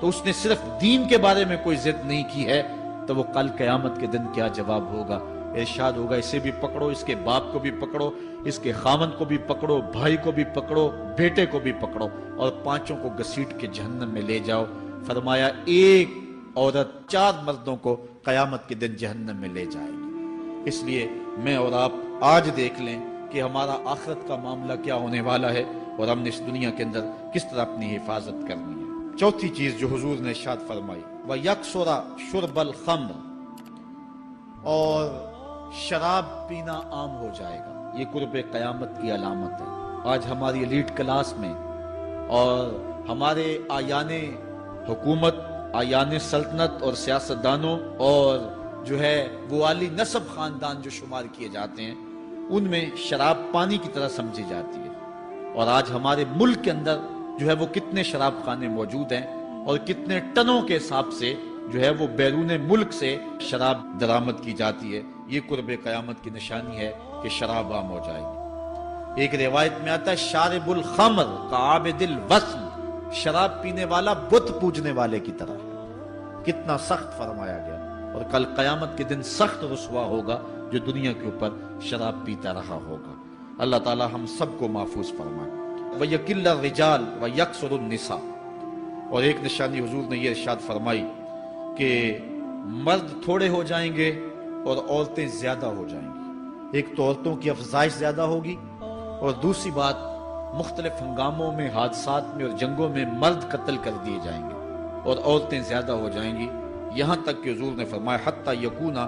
Speaker 1: تو اس نے صرف دین کے بارے میں کوئی ضد نہیں کی ہے، تو وہ کل قیامت کے دن کیا جواب ہوگا؟ ارشاد ہوگا اسے بھی پکڑو، اس کے باپ کو بھی پکڑو، اس کے خاوند کو بھی پکڑو، بھائی کو بھی پکڑو، بیٹے کو بھی پکڑو اور پانچوں کو گھسیٹ کے جہنم میں لے جاؤ۔ فرمایا ایک عورت 4 مردوں کو قیامت کے دن جہنم میں لے جائے گی۔ اس لیے میں اور آپ آج دیکھ لیں کہ ہمارا آخرت کا معاملہ کیا ہونے والا ہے اور ہم نے اس دنیا کے اندر کس طرح اپنی حفاظت کرنی ہے۔ چوتھی چیز جو حضور نے ارشاد فرمائی، وَيَكْسُرَ شُرْبَ الْخَمْرِ، اور شراب پینا عام ہو جائے گا۔ یہ قرب قیامت کی علامت ہے۔ آج ہماری ایلیٹ کلاس میں اور ہمارے آیان حکومت، آیان سلطنت اور سیاستدانوں اور جو ہے وہ عالی نسب خاندان جو شمار کیے جاتے ہیں، ان میں شراب پانی کی طرح سمجھی جاتی ہے۔ اور آج ہمارے ملک کے اندر جو ہے وہ کتنے شراب خانے موجود ہیں اور کتنے ٹنوں کے حساب سے جو ہے وہ بیرون ملک سے شراب درآمد کی جاتی ہے۔ یہ قرب قیامت کی نشانی ہے کہ شراب عام ہو جائے گی۔ ایک روایت میں آتا ہے شارب الخمر کعابد الوثن، شراب پینے والا بت پوجنے والے کی طرح ہے۔ کتنا سخت فرمایا گیا، اور کل قیامت کے دن سخت رسوا ہوگا جو دنیا کے اوپر شراب پیتا رہا ہوگا۔ اللہ تعالی ہم سب کو محفوظ فرمائے۔ وَيَقِلَّ الرِّجَالُ وَيَكْثُرُ النِّسَاءُ، اور ایک نشانی حضور نے یہ ارشاد فرمائی کہ مرد تھوڑے ہو جائیں گے اور عورتیں زیادہ ہو جائیں گی۔ ایک تو عورتوں کی افزائش زیادہ ہوگی، اور دوسری بات مختلف ہنگاموں میں، حادثات میں اور جنگوں میں مرد قتل کر دیے جائیں گے اور عورتیں زیادہ ہو جائیں گی، یہاں تک کہ حضور نے فرمایا حتی یکونا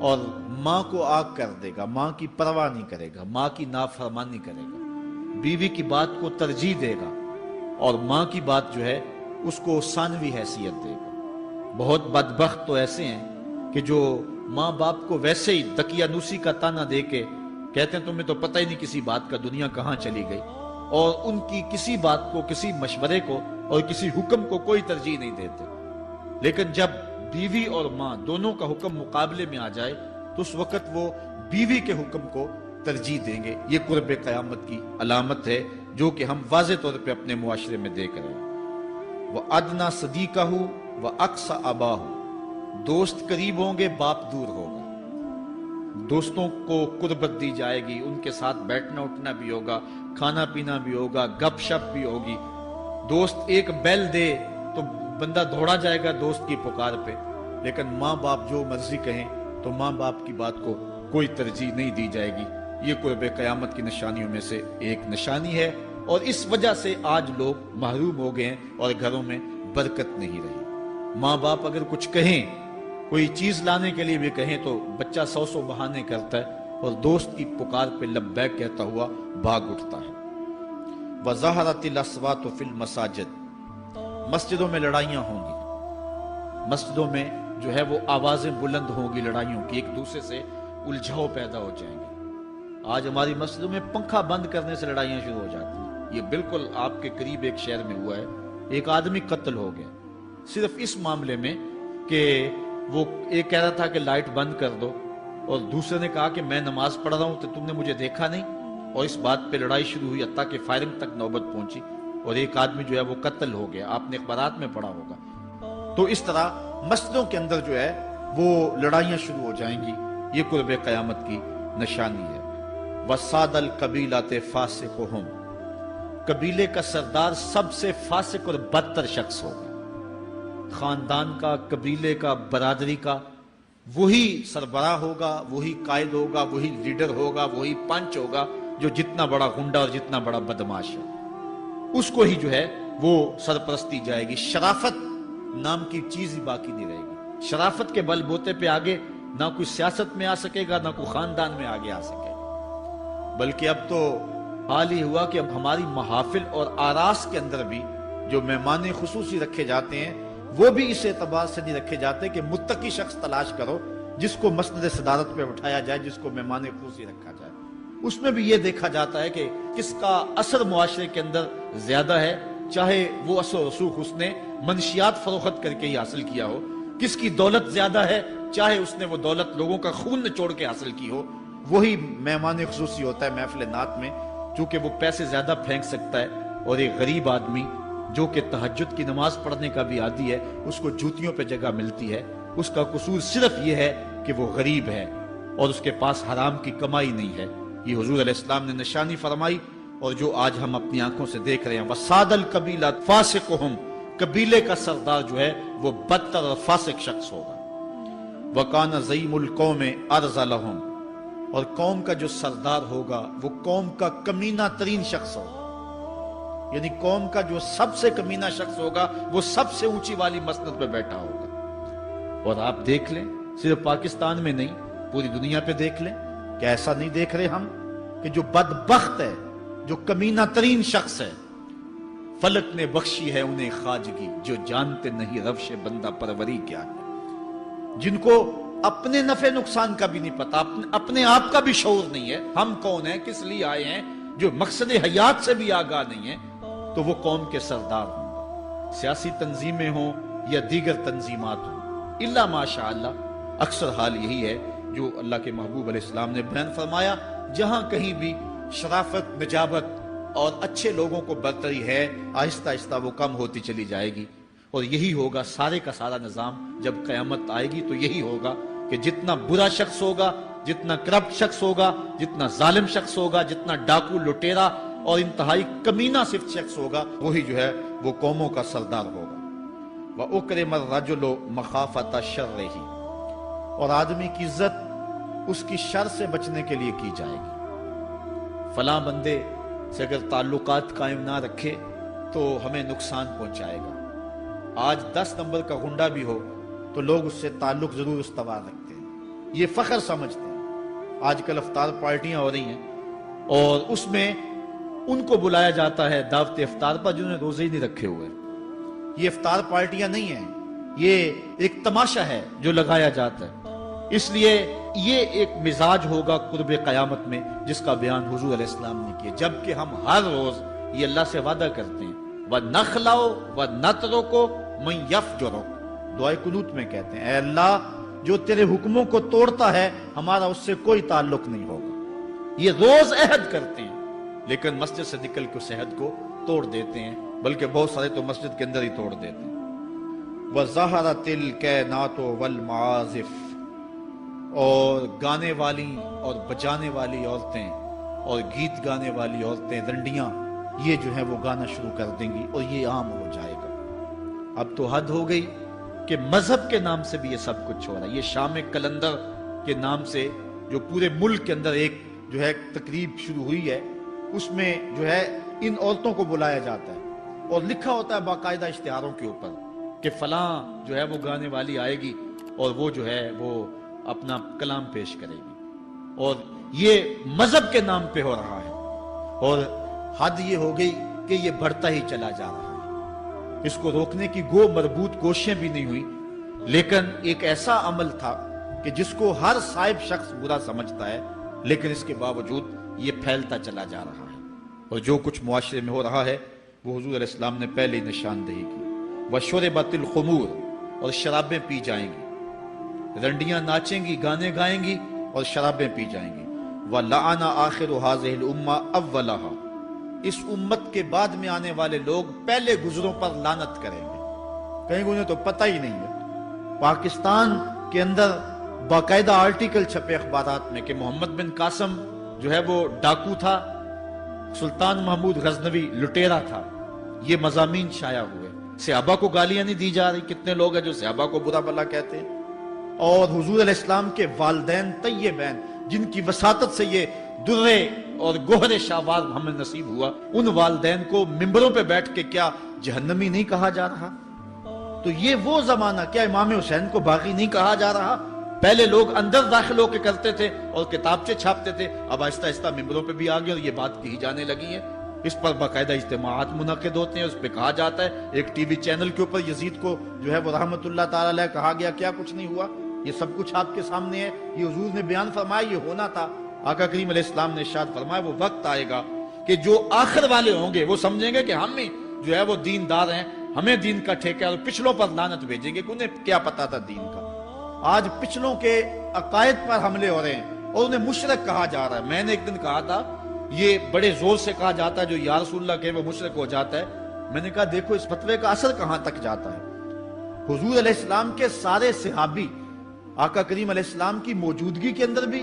Speaker 1: اور ماں کو آگ کر دے گا، ماں کی پرواہ نہیں کرے گا، ماں کی نافرمانی کرے گا، بیوی کی بات کو ترجیح دے گا اور ماں کی بات جو ہے اس کو ثانوی حیثیت دے گا۔ بہت بدبخت تو ایسے ہیں کہ جو ماں باپ کو ویسے ہی دقیانوسی کا تانا دے کے کہتے ہیں تمہیں تو پتہ ہی نہیں کسی بات کا دنیا کہاں چلی گئی، اور ان کی کسی بات کو، کسی مشورے کو اور کسی حکم کو کوئی ترجیح نہیں دیتے۔ لیکن جب بیوی اور ماں دونوں کا حکم مقابلے میں آ جائے تو اس وقت وہ بیوی کے حکم کو ترجیح دیں گے۔ یہ قرب قیامت کی علامت ہے جو کہ ہم واضح طور پہ اپنے معاشرے میں دیکھ رہے ہیں۔ وَأَدْنَا صَدِيقَهُ وَأَقْصَى أَبَاهُ، دوست قریب ہوں گے، باپ دور ہوگا۔ دوستوں کو قربت دی جائے گی، ان کے ساتھ بیٹھنا اٹھنا بھی ہوگا، کھانا پینا بھی ہوگا، گپ شپ بھی ہوگی۔ دوست ایک بیل دے تو بندہ دوڑا جائے گا دوست کی پکار پہ، لیکن ماں باپ جو مرضی کہیں تو ماں باپ کی بات کو کوئی ترجیح نہیں دی جائے گی۔ یہ قرب قیامت کی نشانیوں میں سے ایک نشانی ہے، اور اس وجہ سے آج لوگ محروم ہو گئے ہیں اور گھروں میں برکت نہیں رہی۔ ماں باپ اگر کچھ کہیں، کوئی چیز لانے کے لیے بھی کہیں تو بچہ 100 بہانے کرتا ہے اور دوست کی پکار پہ لبیک کہتا ہوا بھاگ اٹھتا ہے۔ وَظَهَرَتِ الْأَصْوَاتُ فِي الْمَسَاجِدِ، مسجدوں میں لڑائیاں ہوں گی، مسجدوں میں جو ہے وہ آوازیں بلند ہوں گی لڑائیوں کی، ایک دوسرے سے الجھاؤ پیدا ہو جائیں گے۔ آج ہماری مسجدوں میں پنکھا بند کرنے سے لڑائیاں شروع ہو جاتی ہیں۔ یہ بالکل آپ کے قریب ایک شہر میں ہوا ہے، ایک آدمی قتل ہو گیا صرف اس معاملے میں کہ وہ ایک کہہ رہا تھا کہ لائٹ بند کر دو، اور دوسرے نے کہا کہ میں نماز پڑھ رہا ہوں تو تم نے مجھے دیکھا نہیں، اور اس بات پہ لڑائی شروع ہوئی، حتیٰ کہ فائرنگ تک نوبت پہنچی اور ایک آدمی جو ہے وہ قتل ہو گیا۔ آپ نے اخبارات میں پڑھا ہوگا۔ تو اس طرح مسجدوں کے اندر جو ہے وہ لڑائیاں شروع ہو جائیں گی، یہ قرب قیامت کی نشانی ہے۔ وَسَادَ الْقَبِيلَةِ فَاسِقُهُمْ، قبیلے کا سردار سب سے فاسق اور بدتر شخص ہوگا۔ خاندان کا، قبیلے کا، برادری کا وہی سربراہ ہوگا، وہی قائد ہوگا، وہی لیڈر ہوگا، وہی پنچ ہوگا جو جتنا بڑا غنڈہ اور جتنا بڑا بدماش ہے اس کو ہی جو ہے وہ سرپرستی جائے گی۔ شرافت نام کی چیز ہی باقی نہیں رہے گی۔ شرافت کے بل بوتے پہ آگے نہ کوئی سیاست میں آ سکے گا، نہ کوئی خاندان میں آگے آ سکے گا، بلکہ اب تو حال ہی ہوا کہ اب ہماری محافل اور آراس کے اندر بھی جو مہمان خصوصی رکھے جاتے ہیں وہ بھی اس اعتبار سے نہیں رکھے جاتے کہ متقی شخص تلاش کرو جس کو مسند صدارت پہ اٹھایا جائے، جس کو مہمان خصوصی رکھا جائے۔ اس میں بھی یہ دیکھا جاتا ہے کہ کس کا اثر معاشرے کے اندر زیادہ ہے، چاہے وہ اثر و رسوخ اس نے منشیات فروخت کر کے ہی حاصل کیا ہو، کس کی دولت زیادہ ہے، چاہے اس نے وہ دولت لوگوں کا خون نچوڑ کے حاصل کی ہو، وہی مہمان خصوصی ہوتا ہے محفل نعت میں، چونکہ وہ پیسے زیادہ پھینک سکتا ہے، اور ایک غریب آدمی جو کہ تہجد کی نماز پڑھنے کا بھی عادی ہے اس کو جوتیوں پہ جگہ ملتی ہے۔ اس کا قصور صرف یہ ہے کہ وہ غریب ہے اور اس کے پاس حرام کی کمائی نہیں ہے۔ یہ حضور علیہ السلام نے نشانی فرمائی اور جو آج ہم اپنی آنکھوں سے دیکھ رہے ہیں۔ وَسَادَ الْقَبِيلَةِ فَاسِقُهُمْ، قبیلے کا سردار جو ہے وہ بدتر اور فاسق شخص ہوگا۔ وَكَانَ زَعِيمُ الْقَوْمِ أَرْذَلَهُمْ، اور قوم کا جو سردار ہوگا وہ قوم کا کمینہ ترین شخص ہوگا، یعنی قوم کا جو سب سے کمینہ شخص ہوگا وہ سب سے اونچی والی مسند پہ بیٹھا ہوگا۔ اور آپ دیکھ لیں صرف پاکستان میں نہیں پوری دنیا پہ دیکھ لیں کہ ایسا نہیں دیکھ رہے ہم کہ جو بدبخت ہے، جو کمینہ ترین شخص ہے، فلک نے بخشی ہے انہیں خواجگی، جو جانتے نہیں روش بندہ پروری کیا ہے، جن کو اپنے نفع نقصان کا بھی نہیں پتا، اپنے آپ کا بھی شعور نہیں ہے، ہم کون ہیں، کس لیے آئے ہیں، جو مقصد حیات سے بھی آگاہ نہیں ہے، تو وہ قوم کے سردار ہوں گے، سیاسی تنظیمیں ہوں یا دیگر تنظیمات ہوں، الا ماشاء اللہ اکثر حال یہی ہے جو اللہ کے محبوب علیہ السلام نے بیان فرمایا، جہاں کہیں بھی شرافت، نجابت اور اچھے لوگوں کو برتری ہے، آہستہ آہستہ وہ کم ہوتی چلی جائے گی، اور یہی ہوگا سارے کا سارا نظام جب قیامت آئے گی تو یہی ہوگا کہ جتنا برا شخص ہوگا، جتنا کرپٹ شخص ہوگا، جتنا ظالم شخص ہوگا، جتنا ڈاکو لٹیرا اور انتہائی کمینہ صفت شخص ہوگا، وہی جو ہے وہ قوموں کا سردار ہوگا۔ وَأُكْرِمَ الرَّجُلُ مَخَافَةَ شَرِّهِ، اور آدمی کی عزت اس کی شر سے بچنے کے لیے کی جائے گی۔ فلاں بندے سے اگر تعلقات قائم نہ رکھے تو ہمیں نقصان پہنچائے گا۔ آج 10 نمبر کا غنڈہ بھی ہو تو لوگ اس سے تعلق ضرور استوار رکھتے ہیں، یہ فخر سمجھتے ہیں۔ آج کل افطار پارٹیاں ہو رہی ہیں اور اس میں ان کو بلایا جاتا ہے دعوت افطار پر جنہوں نے روزے ہی نہیں رکھے ہوئے۔ یہ افطار پارٹیاں نہیں ہیں، یہ ایک تماشا ہے جو لگایا جاتا ہے۔ اس لیے یہ ایک مزاج ہوگا قرب قیامت میں جس کا بیان حضور علیہ السلام نے کیا، جبکہ ہم ہر روز یہ اللہ سے وعدہ کرتے ہیں وَنَخْلَعُ وَنَتْرُكُ مَن يَفْجُرُ، دعائے قنوت میں کہتے ہیں اے اللہ جو تیرے حکموں کو توڑتا ہے ہمارا اس سے کوئی تعلق نہیں ہوگا۔ یہ روز عہد کرتے ہیں لیکن مسجد سے نکل کے اس عہد کو توڑ دیتے ہیں، بلکہ بہت سارے تو مسجد کے اندر ہی توڑ دیتے ہیں۔ وَظَهَرَتِ الْكَيْنَاتُ وَالْمَعَازِفُ، اور گانے والی اور بجانے والی عورتیں اور گیت گانے والی عورتیں، رنڈیاں، یہ جو ہیں وہ گانا شروع کر دیں گی اور یہ عام ہو جائے گا۔ اب تو حد ہو گئی کہ مذہب کے نام سے بھی یہ سب کچھ ہو رہا ہے۔ یہ شام کلندر کے نام سے جو پورے ملک کے اندر ایک جو ہے تقریب شروع ہوئی ہے، اس میں جو ہے ان عورتوں کو بلایا جاتا ہے اور لکھا ہوتا ہے باقاعدہ اشتہاروں کے اوپر کہ فلاں جو ہے وہ گانے والی آئے گی اور وہ جو ہے وہ اپنا کلام پیش کرے گی، اور یہ مذہب کے نام پہ ہو رہا ہے۔ اور حد یہ ہو گئی کہ یہ بڑھتا ہی چلا جا رہا ہے۔ اس کو روکنے کی گو مربوط کوششیں بھی نہیں ہوئی، لیکن ایک ایسا عمل تھا کہ جس کو ہر صاحب شخص برا سمجھتا ہے، لیکن اس کے باوجود یہ پھیلتا چلا جا رہا ہے۔ اور جو کچھ معاشرے میں ہو رہا ہے وہ حضور علیہ السلام نے پہلے ہی نشاندہی کی۔ وَشُرِبَتِ الْخُمُورُ، اور شرابیں پی جائیں گی، رنڈیاں ناچیں گی، گانے گائیں گی اور شرابیں پی جائیں گی۔ وَلَعَنَ آخِرُ هَذِهِ الْأُمَّةِ أَوَّلَهَا، اس امت کے بعد میں آنے والے لوگ پہلے گزروں پر لعنت کریں گے۔ کہیں انہیں تو پتہ ہی نہیں ہے۔ پاکستان کے اندر باقاعدہ آرٹیکل چھپے اخبارات میں کہ محمد بن قاسم جو ہے وہ ڈاکو تھا، سلطان محمود غزنوی لٹیرا تھا، یہ مضامین شائع ہوئے۔ صحابہ کو گالیاں نہیں دی جا رہی، کتنے لوگ ہیں جو صحابہ کو برا بھلا کہتے ہیں، اور حضور علیہ السلام کے والدین طیبین جن کی وساطت سے یہ درے اور گوہر شاہوار ہمیں نصیب ہوا، ان والدین کو ممبروں پہ بیٹھ کے کیا جہنمی نہیں کہا جا رہا؟ تو یہ وہ زمانہ، کیا امام حسین کو باغی نہیں کہا جا رہا؟ پہلے لوگ اندر داخل ہو کے کرتے تھے اور کتابچے چھاپتے تھے، اب آہستہ آہستہ ممبروں پہ بھی آ گئے اور یہ بات کہی جانے لگی ہے۔ اس پر باقاعدہ اجتماعات منعقد ہوتے ہیں، اس پہ کہا جاتا ہے۔ ایک ٹی وی چینل کے اوپر یزید کو جو ہے وہ رحمت اللہ تعالی علیہ کہا گیا، کیا کچھ نہیں ہوا، یہ سب کچھ آپ کے سامنے ہے، یہ حضور نے بیان فرمایا، یہ ہونا تھا۔ آقا کریم علیہ السلام نے ارشاد فرمایا وہ وقت آئے گا کہ جو آخر والے ہوں گے وہ سمجھیں گے کہ ہم ہی جو ہے وہ دیندار ہیں، ہمیں دین کا ٹھیکہ، اور پچھلوں پر لعنت بھیجیں گے کہ انہیں کیا پتا تھا دین کا۔ آج پچھلوں کے عقائد پر حملے ہو رہے ہیں اور انہیں مشرک کہا جا رہا ہے۔ میں نے ایک دن کہا تھا یہ بڑے زور سے کہا جاتا ہے جو یا رسول اللہ کہ وہ مشرک ہو جاتا ہے۔ میں نے کہا دیکھو اس فتوے کا اثر کہاں تک جاتا ہے۔ حضور علیہ السلام کے سارے صحابی آقا کریم علیہ السلام کی موجودگی کے اندر بھی،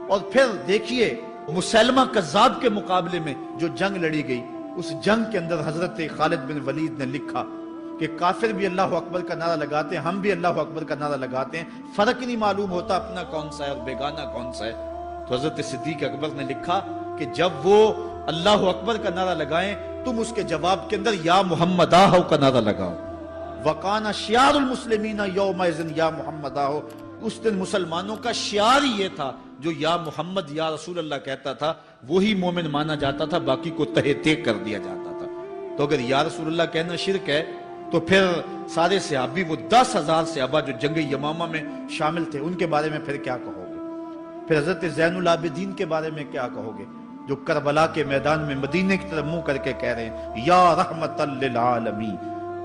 Speaker 1: اور پھر دیکھیے مسلمہ کذاب کے مقابلے میں جو جنگ لڑی گئی، اس جنگ کے اندر حضرت خالد بن ولید نے لکھا کہ کافر بھی اللہ اکبر کا نعرہ لگاتے ہیں، ہم بھی اللہ اکبر کا نعرہ لگاتے ہیں، فرق نہیں معلوم ہوتا اپنا کون سا ہے اور بیگانہ کون سا ہے۔ تو حضرت صدیق اکبر نے لکھا کہ جب وہ اللہ اکبر کا نعرہ لگائیں تم اس کے جواب کے اندر یا محمد آہو کا نعرہ لگاؤ۔ وَقَانَ شِعَارُ الْمُسْلِمِينَ يَوْمَئِذٍ یا محمد آہو، اس دن مسلمانوں کا شعار ہی یہ تھا، جو یا محمد یا رسول اللہ کہتا تھا وہی مومن مانا جاتا تھا، باقی کو تہے تیگ کر دیا جاتا تھا۔ تو اگر یا رسول اللہ کہنا شرک ہے تو پھر سارے صحابی وہ 10,000 صحابہ جو جنگ یمامہ میں شامل تھے ان کے بارے میں پھر کیا کہو گے؟ پھر حضرت زین العابدین کے بارے میں کیا کہو گے جو کربلا کے میدان میں مدینے کی طرف منہ کر کے کہہ رہے ہیں یا رحمت للعالمین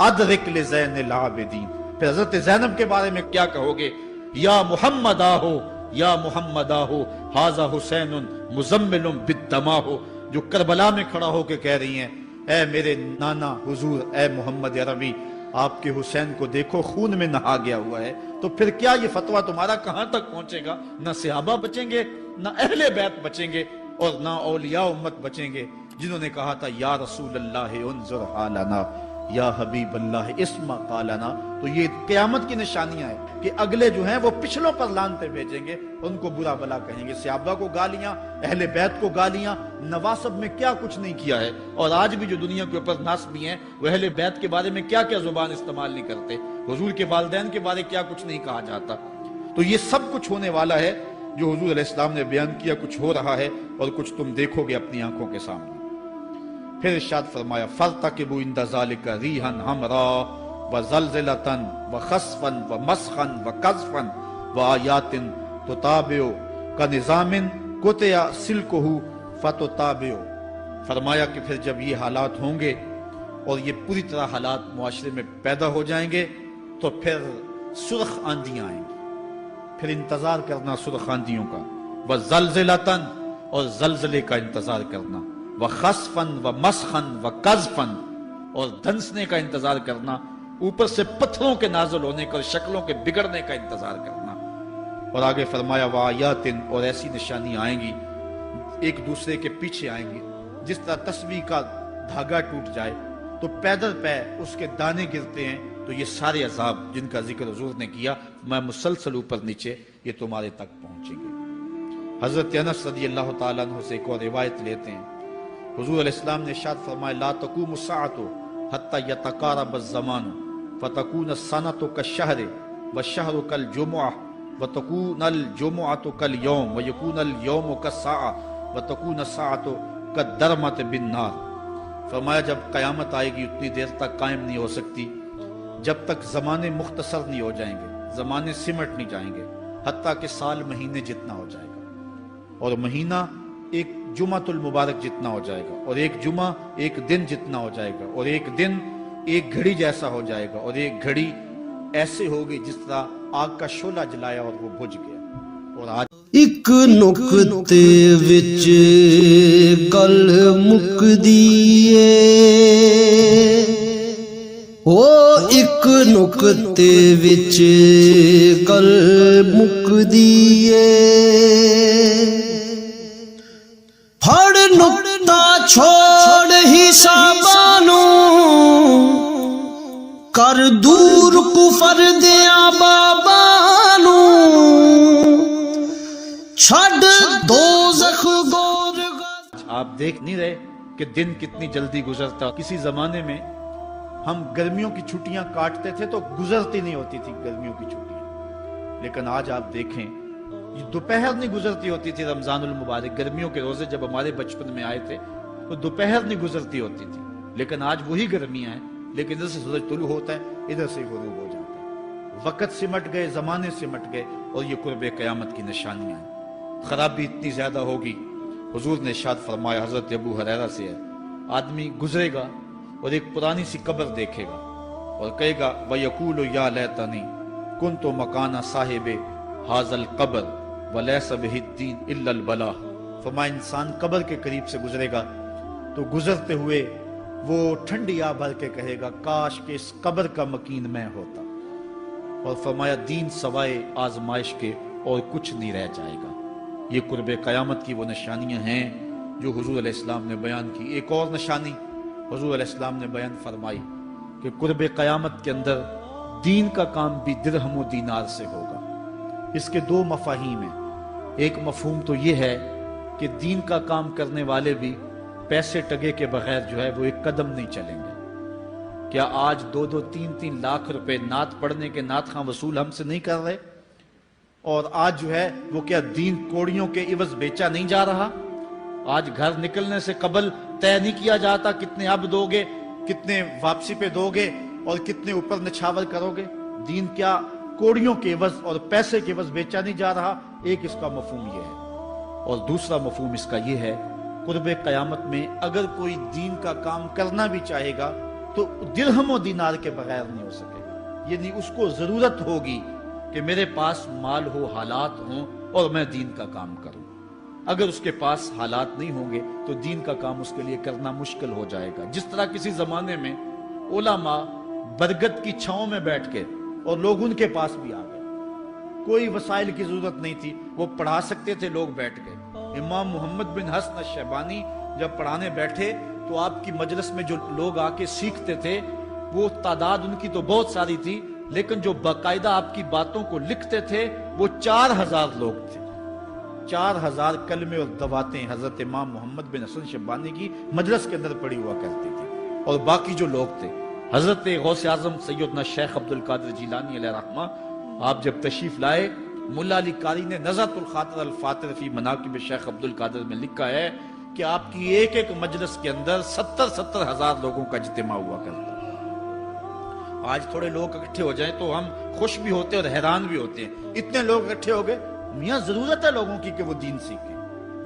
Speaker 1: ادرک لزین العابدین؟ پھر حضرت زینب کے بارے میں کیا کہو گے؟ یا محمد آہو یا محمد آہو ھذا حسین مزمل بالدماء، جو کربلا میں کھڑا ہو کے کہہ رہی ہیں اے میرے نانا حضور، اے محمد عربی، آپ کے حسین کو دیکھو خون میں نہا گیا ہوا ہے۔ تو پھر کیا یہ فتویٰ تمہارا کہاں تک پہنچے گا؟ نہ صحابہ بچیں گے، نہ اہل بیت بچیں گے، اور نہ اولیاء امت بچیں گے، جنہوں نے کہا تھا یا رسول اللہ انظر حالنا یا حبیب اللہ اسمع قالنا۔ تو یہ قیامت کی نشانیاں ہیں کہ اگلے جو ہیں وہ پچھلوں پر لعنتیں بھیجیں گے، ان کو برا بلا کہیں گے، صحابہ کو گالیاں، اہل بیت کو گالیاں، نواسب میں کیا کچھ نہیں کیا ہے۔ اور آج بھی جو دنیا کے اوپر ناسبی ہیں وہ اہل بیت کے بارے میں کیا کیا زبان استعمال نہیں کرتے، حضور کے والدین کے بارے کیا کچھ نہیں کہا جاتا۔
Speaker 2: تو یہ سب کچھ ہونے والا ہے جو حضور علیہ السلام نے بیان کیا، کچھ ہو رہا ہے اور کچھ تم دیکھو گے اپنی آنکھوں کے سامنے۔ پھر ارشاد فرمایا فَارْتَقِبُوا عِنْدَ ذَلِكَ رِيحًا حَمْرَاءَ وَزَلْزَلَةً وَخَسْفًا وَمَسْخًا وَقَذْفًا وَآيَاتٍ تُتَابِعُ كَنِظَامٍ قُطِعَ سِلْكُهُ فَتُتَابِعُ۔ فرمایا کہ پھر جب یہ حالات ہوں گے اور یہ پوری طرح حالات معاشرے میں پیدا ہو جائیں گے تو پھر سرخ آندیاں آئیں گی، پھر انتظار کرنا سرخ آندیوں کا، وَزَلْزَلَةً اور زلزلے کا انتظار کرنا، وَخَسْفًا وَمَسْخًا وَقَذْفًا اور دھنسنے کا انتظار کرنا، اوپر سے پتھروں کے نازل ہونے کا اور شکلوں کے بگڑنے کا انتظار کرنا۔ اور آگے فرمایا وَآيَاتٍ اور ایسی نشانیاں آئیں گی ایک دوسرے کے پیچھے آئیں گی، جس طرح تسبیح کا دھاگا ٹوٹ جائے تو پیدل پہ اس کے دانے گرتے ہیں، تو یہ سارے عذاب جن کا ذکر حضور نے کیا میں مسلسل اوپر نیچے یہ تمہارے تک پہنچیں گے۔ حضرت انس رضی اللہ تعالیٰ عنہ سے ایک اور روایت لیتے ہیں، حضور علیہ السلام نے ارشاد فرمایا لا تقوم الساعة حتى يتقارب الزمان فتكون السنة كالشهر والشهر كالجمعة وتكون الجمعة كاليوم ويكون اليوم كالساعة وتكون الساعة كالدرمة بالنار۔ فرمایا جب قیامت آئے گی اتنی دیر تک قائم نہیں ہو سکتی جب تک زمانے مختصر نہیں ہو جائیں گے، زمانے سمٹ نہیں جائیں گے، حتیٰ کہ سال مہینے جتنا ہو جائے گا، اور مہینہ ایک جمعۃ المبارک جتنا ہو جائے گا، اور ایک جمعہ ایک دن جتنا ہو جائے گا، اور ایک دن ایک گھڑی جیسا ہو جائے گا، اور ایک گھڑی ایسے ہوگی جس طرح آگ کا شعلہ جلایا اور وہ بجھ گیا۔ اور آج
Speaker 3: ایک نقطے وچ گل مکدی اے، او ایک نقطے وچ گل مکدی اے، پھڑ نقطہ چھوڑ حساباں نوں، کر دور کفر دیاں باباں نوں، چھڈ دوزخ گور۔
Speaker 2: آپ دیکھ نہیں رہے کہ دن کتنی جلدی گزرتا۔ کسی زمانے میں ہم گرمیوں کی چھٹیاں کاٹتے تھے تو گزرتی نہیں ہوتی تھی گرمیوں کی چھٹیاں، لیکن آج آپ دیکھیں یہ دوپہر نہیں گزرتی ہوتی تھی رمضان المبارک، گرمیوں کے روزے جب ہمارے بچپن میں آئے تھے تو دوپہر نہیں گزرتی ہوتی تھی، لیکن آج وہی گرمیاں ہیں، لیکن ادھر سے سورج طلوع ہوتا ہے ادھر سے غروب ہو جاتا ہے، وقت سمٹ گئے، زمانے سمٹ گئے، اور یہ قرب قیامت کی نشانیاں ہیں۔ خرابی اتنی زیادہ ہوگی، حضور نے ارشاد فرمایا حضرت ابو ہریرہ سے ہے، آدمی گزرے گا اور ایک پرانی سی قبر دیکھے گا اور کہے گا وَيَقُولُ يَا لَيْتَنِي كُنْتُ مَكَانَ صَاحِبِ هَذَا الْقَبْرِ وَلَيْسَ بِهِ الدِّينُ إِلَّا الْبَلَاغُ۔ فرمایا انسان قبر کے قریب سے گزرے گا تو گزرتے ہوئے وہ ٹھنڈی آہ بھر کے کہے گا کاش کہ اس قبر کا مکین میں ہوتا، اور فرمایا دین سوائے آزمائش کے اور کچھ نہیں رہ جائے گا۔ یہ قرب قیامت کی وہ نشانیاں ہیں جو حضور علیہ السلام نے بیان کی۔ ایک اور نشانی حضور علیہ السلام نے بیان فرمائی کہ قرب قیامت کے اندر دین کا کام بھی درہم و دینار سے ہوگا۔ اس کے دو مفاہیم ہیں، ایک مفہوم تو یہ ہے کہ دین کا کام کرنے والے بھی پیسے ٹگے کے بغیر جو ہے وہ ایک قدم نہیں چلیں گے۔ کیا آج 2-2 3-3 لاکھ روپے نعت پڑھنے کے نعت خواں وصول ہم سے نہیں کر رہے؟ اور آج جو ہے وہ کیا دین کوڑیوں کے عوض بیچا نہیں جا رہا؟ آج گھر نکلنے سے قبل طے نہیں کیا جاتا کتنے اب دو گے، کتنے واپسی پہ دو گے اور کتنے اوپر نچھاور کرو گے؟ دین کیا کوڑیوں کے عوض اور پیسے کے عوض بیچا نہیں جا رہا؟ ایک اس کا مفہوم یہ ہے، اور دوسرا مفہوم اس کا یہ ہے قرب قیامت میں اگر کوئی دین کا کام کرنا بھی چاہے گا تو درہم و دینار کے بغیر نہیں ہو سکے گا، یعنی اس کو ضرورت ہوگی کہ میرے پاس مال ہو، حالات ہوں اور میں دین کا کام کروں۔ اگر اس کے پاس حالات نہیں ہوں گے تو دین کا کام اس کے لیے کرنا مشکل ہو جائے گا۔ جس طرح کسی زمانے میں علماء برگد کی چھاؤں میں بیٹھ کے اور لوگ ان کے پاس بھی آ گئے، کوئی وسائل کی ضرورت نہیں تھی، وہ پڑھا سکتے تھے، لوگ بیٹھ گئے۔ امام محمد بن حسن الشیبانی جب پڑھانے بیٹھے تو آپ کی مجلس میں جو لوگ آ کے سیکھتے تھے وہ تعداد ان کی تو بہت ساری تھی، لیکن جو باقاعدہ آپ کی باتوں کو لکھتے تھے وہ 4000 لوگ تھے۔ 4000 کلمے اور دواتیں حضرت امام محمد بن حسن شیبانی کی مجلس کے اندر پڑی ہوا کرتی تھی، اور باقی جو لوگ تھے حضرت غوث اعظم سیدنا شیخ عبد القادر جیلانی علیہ رحمہ، آپ جب تشریف لائے ملا علی قاری نے نزہۃ الخاطر الفاطر فی مناقب شیخ عبد القادر میں لکھا ہے کہ آپ کی ایک ایک مجلس کے اندر 70 ہزار لوگوں کا اجتماع ہوا کرتا. آج تھوڑے لوگ اکٹھے ہو جائیں تو ہم خوش بھی ہوتے اور حیران بھی ہوتے ہیں. اتنے لوگ اکٹھے ہو گئے. میاں ضرورت ہے لوگوں کی کہ وہ دین سیکھیں,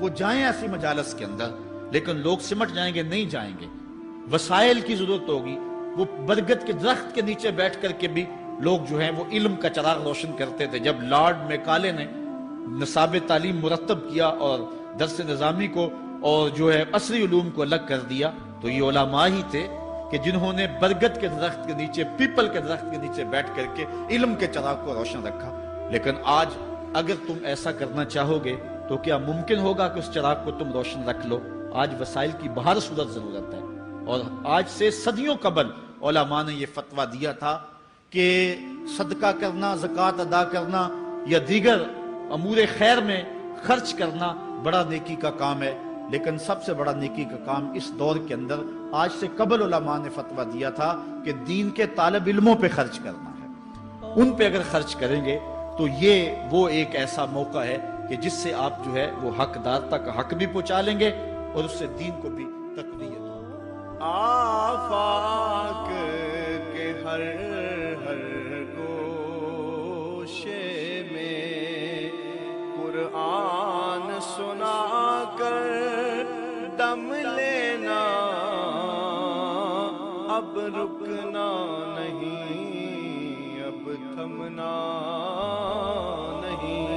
Speaker 2: وہ جائیں ایسی مجالس کے اندر, لیکن لوگ سمٹ جائیں گے, نہیں جائیں گے. وسائل کی ضرورت ہوگی. وہ برگد کے درخت کے نیچے بیٹھ کر کے بھی لوگ جو ہیں وہ علم کا چراغ روشن کرتے تھے. جب لارڈ میکالے نے نصاب تعلیم مرتب کیا اور درس نظامی کو اور جو ہے عصری علوم کو الگ کر دیا, تو یہ علماء ہی تھے کہ جنہوں نے برگد کے درخت کے نیچے, پیپل کے درخت کے نیچے بیٹھ کر کے علم کے چراغ کو روشن رکھا. لیکن آج اگر تم ایسا کرنا چاہو گے تو کیا ممکن ہوگا کہ اس چراغ کو تم روشن رکھ لو؟ آج وسائل کی بہر صورت ضرورت ہے. اور آج سے صدیوں قبل علماء نے یہ فتویٰ دیا تھا کہ صدقہ کرنا, زکوٰۃ ادا کرنا یا دیگر امور خیر میں خرچ کرنا بڑا نیکی کا کام ہے. لیکن سب سے بڑا نیکی کا کام اس دور کے اندر آج سے قبل علماء نے فتویٰ دیا تھا کہ دین کے طالب علموں پہ خرچ کرنا ہے. ان پہ اگر خرچ کریں گے تو یہ وہ ایک ایسا موقع ہے کہ جس سے آپ جو ہے وہ حقدار تک حق بھی پہنچا لیں گے اور اس سے دین کو بھی تقویت ہوگی.
Speaker 3: آفاق کے ہر گوشے میں قرآن سنا کر دم لینا, اب رکنا نہیں, اب تھمنا نہیں.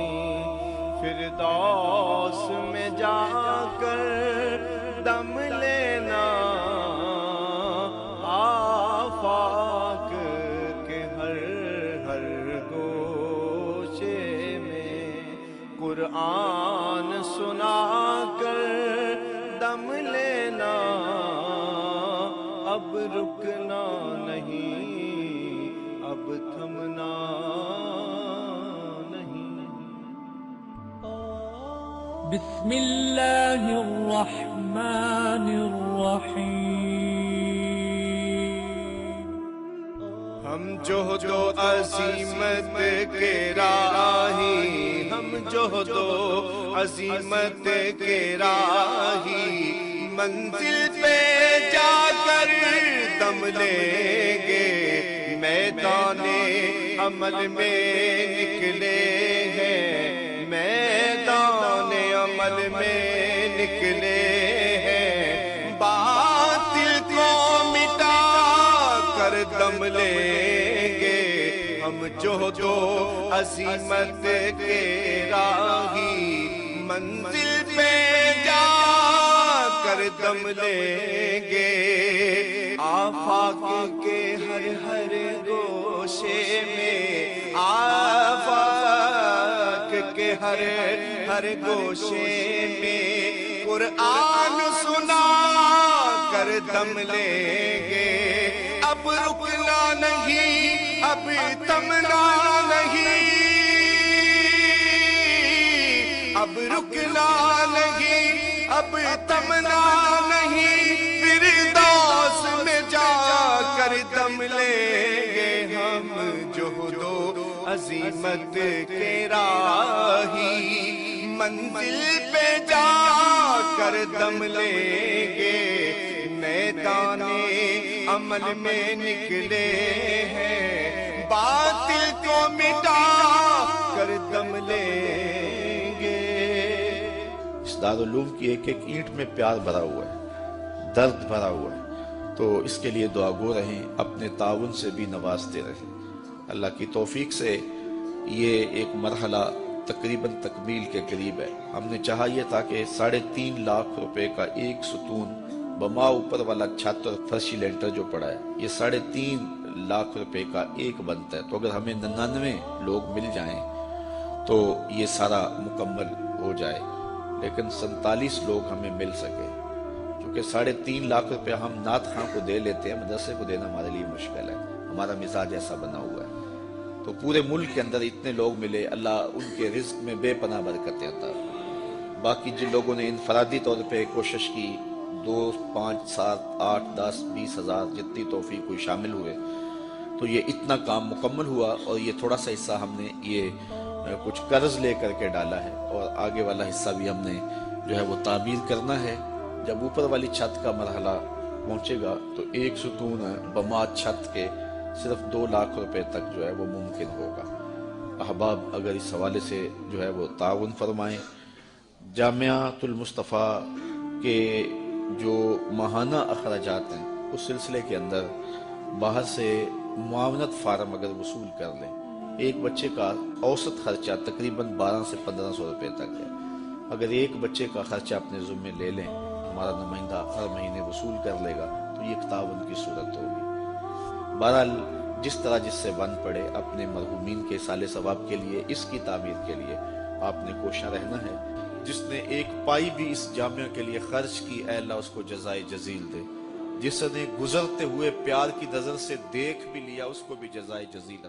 Speaker 3: فردوس میں جا کر دم لینا, آفاق کے ہر گوشے میں قرآن سنا کر دم لینا, اب رکنا نہیں, اب تھمنا نہیں.
Speaker 4: بسم اللہ الرحمن الرحیم.
Speaker 3: ہم جوہد و عظیمت کے راہی, ہم جوہد و عظیمت کے راہی, منزل پہ جا کر دم لیں گے, میدان عمل میں نکلے ہیں, میدان عمل میں نکلے ہیں. باطل کو مٹا کر دم لیں گے, ہم جوہد و عظیمت کے راہی, منزل پہ جا کر دم لیں گے. آفاق کے ہر گوشے میں, آفاق کے ہر گوشے میں قرآن سنا کر دم لیں گے. اب رکنا نہیں, اب تھمنا نہیں, اب رکنا نہیں, اب تھمنا نہیں. فردوس میں جا کر دم لیں گے, ہم جوہد و عظیمت کے راہی, منزل پہ جا کر دم لیں گے. میدان عمل میں نکلے ہیں, باطل کو مٹا کر دم لیں گے.
Speaker 2: اس دارالعلوم کی ایک ایک اینٹ میں پیار بھرا ہوا ہے, درد بھرا ہوا ہے. تو اس کے لیے دعا گو رہیں, اپنے تعاون سے بھی نوازتے رہیں. اللہ کی توفیق سے یہ ایک مرحلہ تقریباً تکمیل کے قریب ہے. ہم نے چاہا یہ تھا کہ 3.5 لاکھ روپے کا ایک ستون بما اوپر والا چھت اور فرشی لینٹر جو پڑا ہے, یہ 3.5 لاکھ روپے کا ایک بنتا ہے. تو اگر ہمیں 99 لوگ مل جائیں تو یہ سارا مکمل ہو جائے. لیکن 47 لوگ ہمیں مل سکے, کیونکہ 3.5 لاکھ روپے ہم نعت خاں کو دے لیتے ہیں, مدرسے کو دینا ہمارے لیے مشکل ہے. ہمارا مزاج ایسا بنا ہوا ہے. تو پورے ملک کے اندر اتنے لوگ ملے, اللہ ان کے رزق میں بے پناہ برکتیں عطا. باقی جن لوگوں نے انفرادی طور پہ کوشش کی, 2, 5, 7, 8, 10, 20 ہزار جتنی توفیق کوئی شامل ہوئے, تو یہ اتنا کام مکمل ہوا. اور یہ تھوڑا سا حصہ ہم نے یہ کچھ قرض لے کر کے ڈالا ہے، اور آگے والا حصہ بھی ہم نے جو ہے وہ تعمیر کرنا ہے۔ جب اوپر والی چھت کا مرحلہ پہنچے گا تو ایک ستون بمات چھت کے صرف 2 لاکھ روپے تک جو ہے وہ ممکن ہوگا۔ احباب اگر اس حوالے سے جو ہے وہ تعاون فرمائیں، جامعۃ المصطفیٰ کے جو ماہانہ اخراجات ہیں اس سلسلے کے اندر باہر سے معاونت فارم اگر وصول کر لیں، ایک بچے کا اوسط خرچہ تقریباً 1200 سے 1500 روپے تک ہے۔ اگر ایک بچے کا خرچہ اپنے ذمے لے لیں، ہمارا نمائندہ ہر مہینے وصول کر لے گا، تو یہ ایک تعاون کی صورت ہوگی۔ بہرحال جس طرح جس سے بن پڑے، اپنے مرحومین کے اصالہ ثواب کے لیے، اس کی تعمیر کے لیے آپ نے کوشاں رہنا ہے۔ جس نے ایک پائی بھی اس جامعہ کے لیے خرچ کی، اے اللہ اس کو جزائے جزیل دے۔ جس نے گزرتے ہوئے پیار کی نظر سے دیکھ بھی لیا، اس کو بھی جزائے جزیل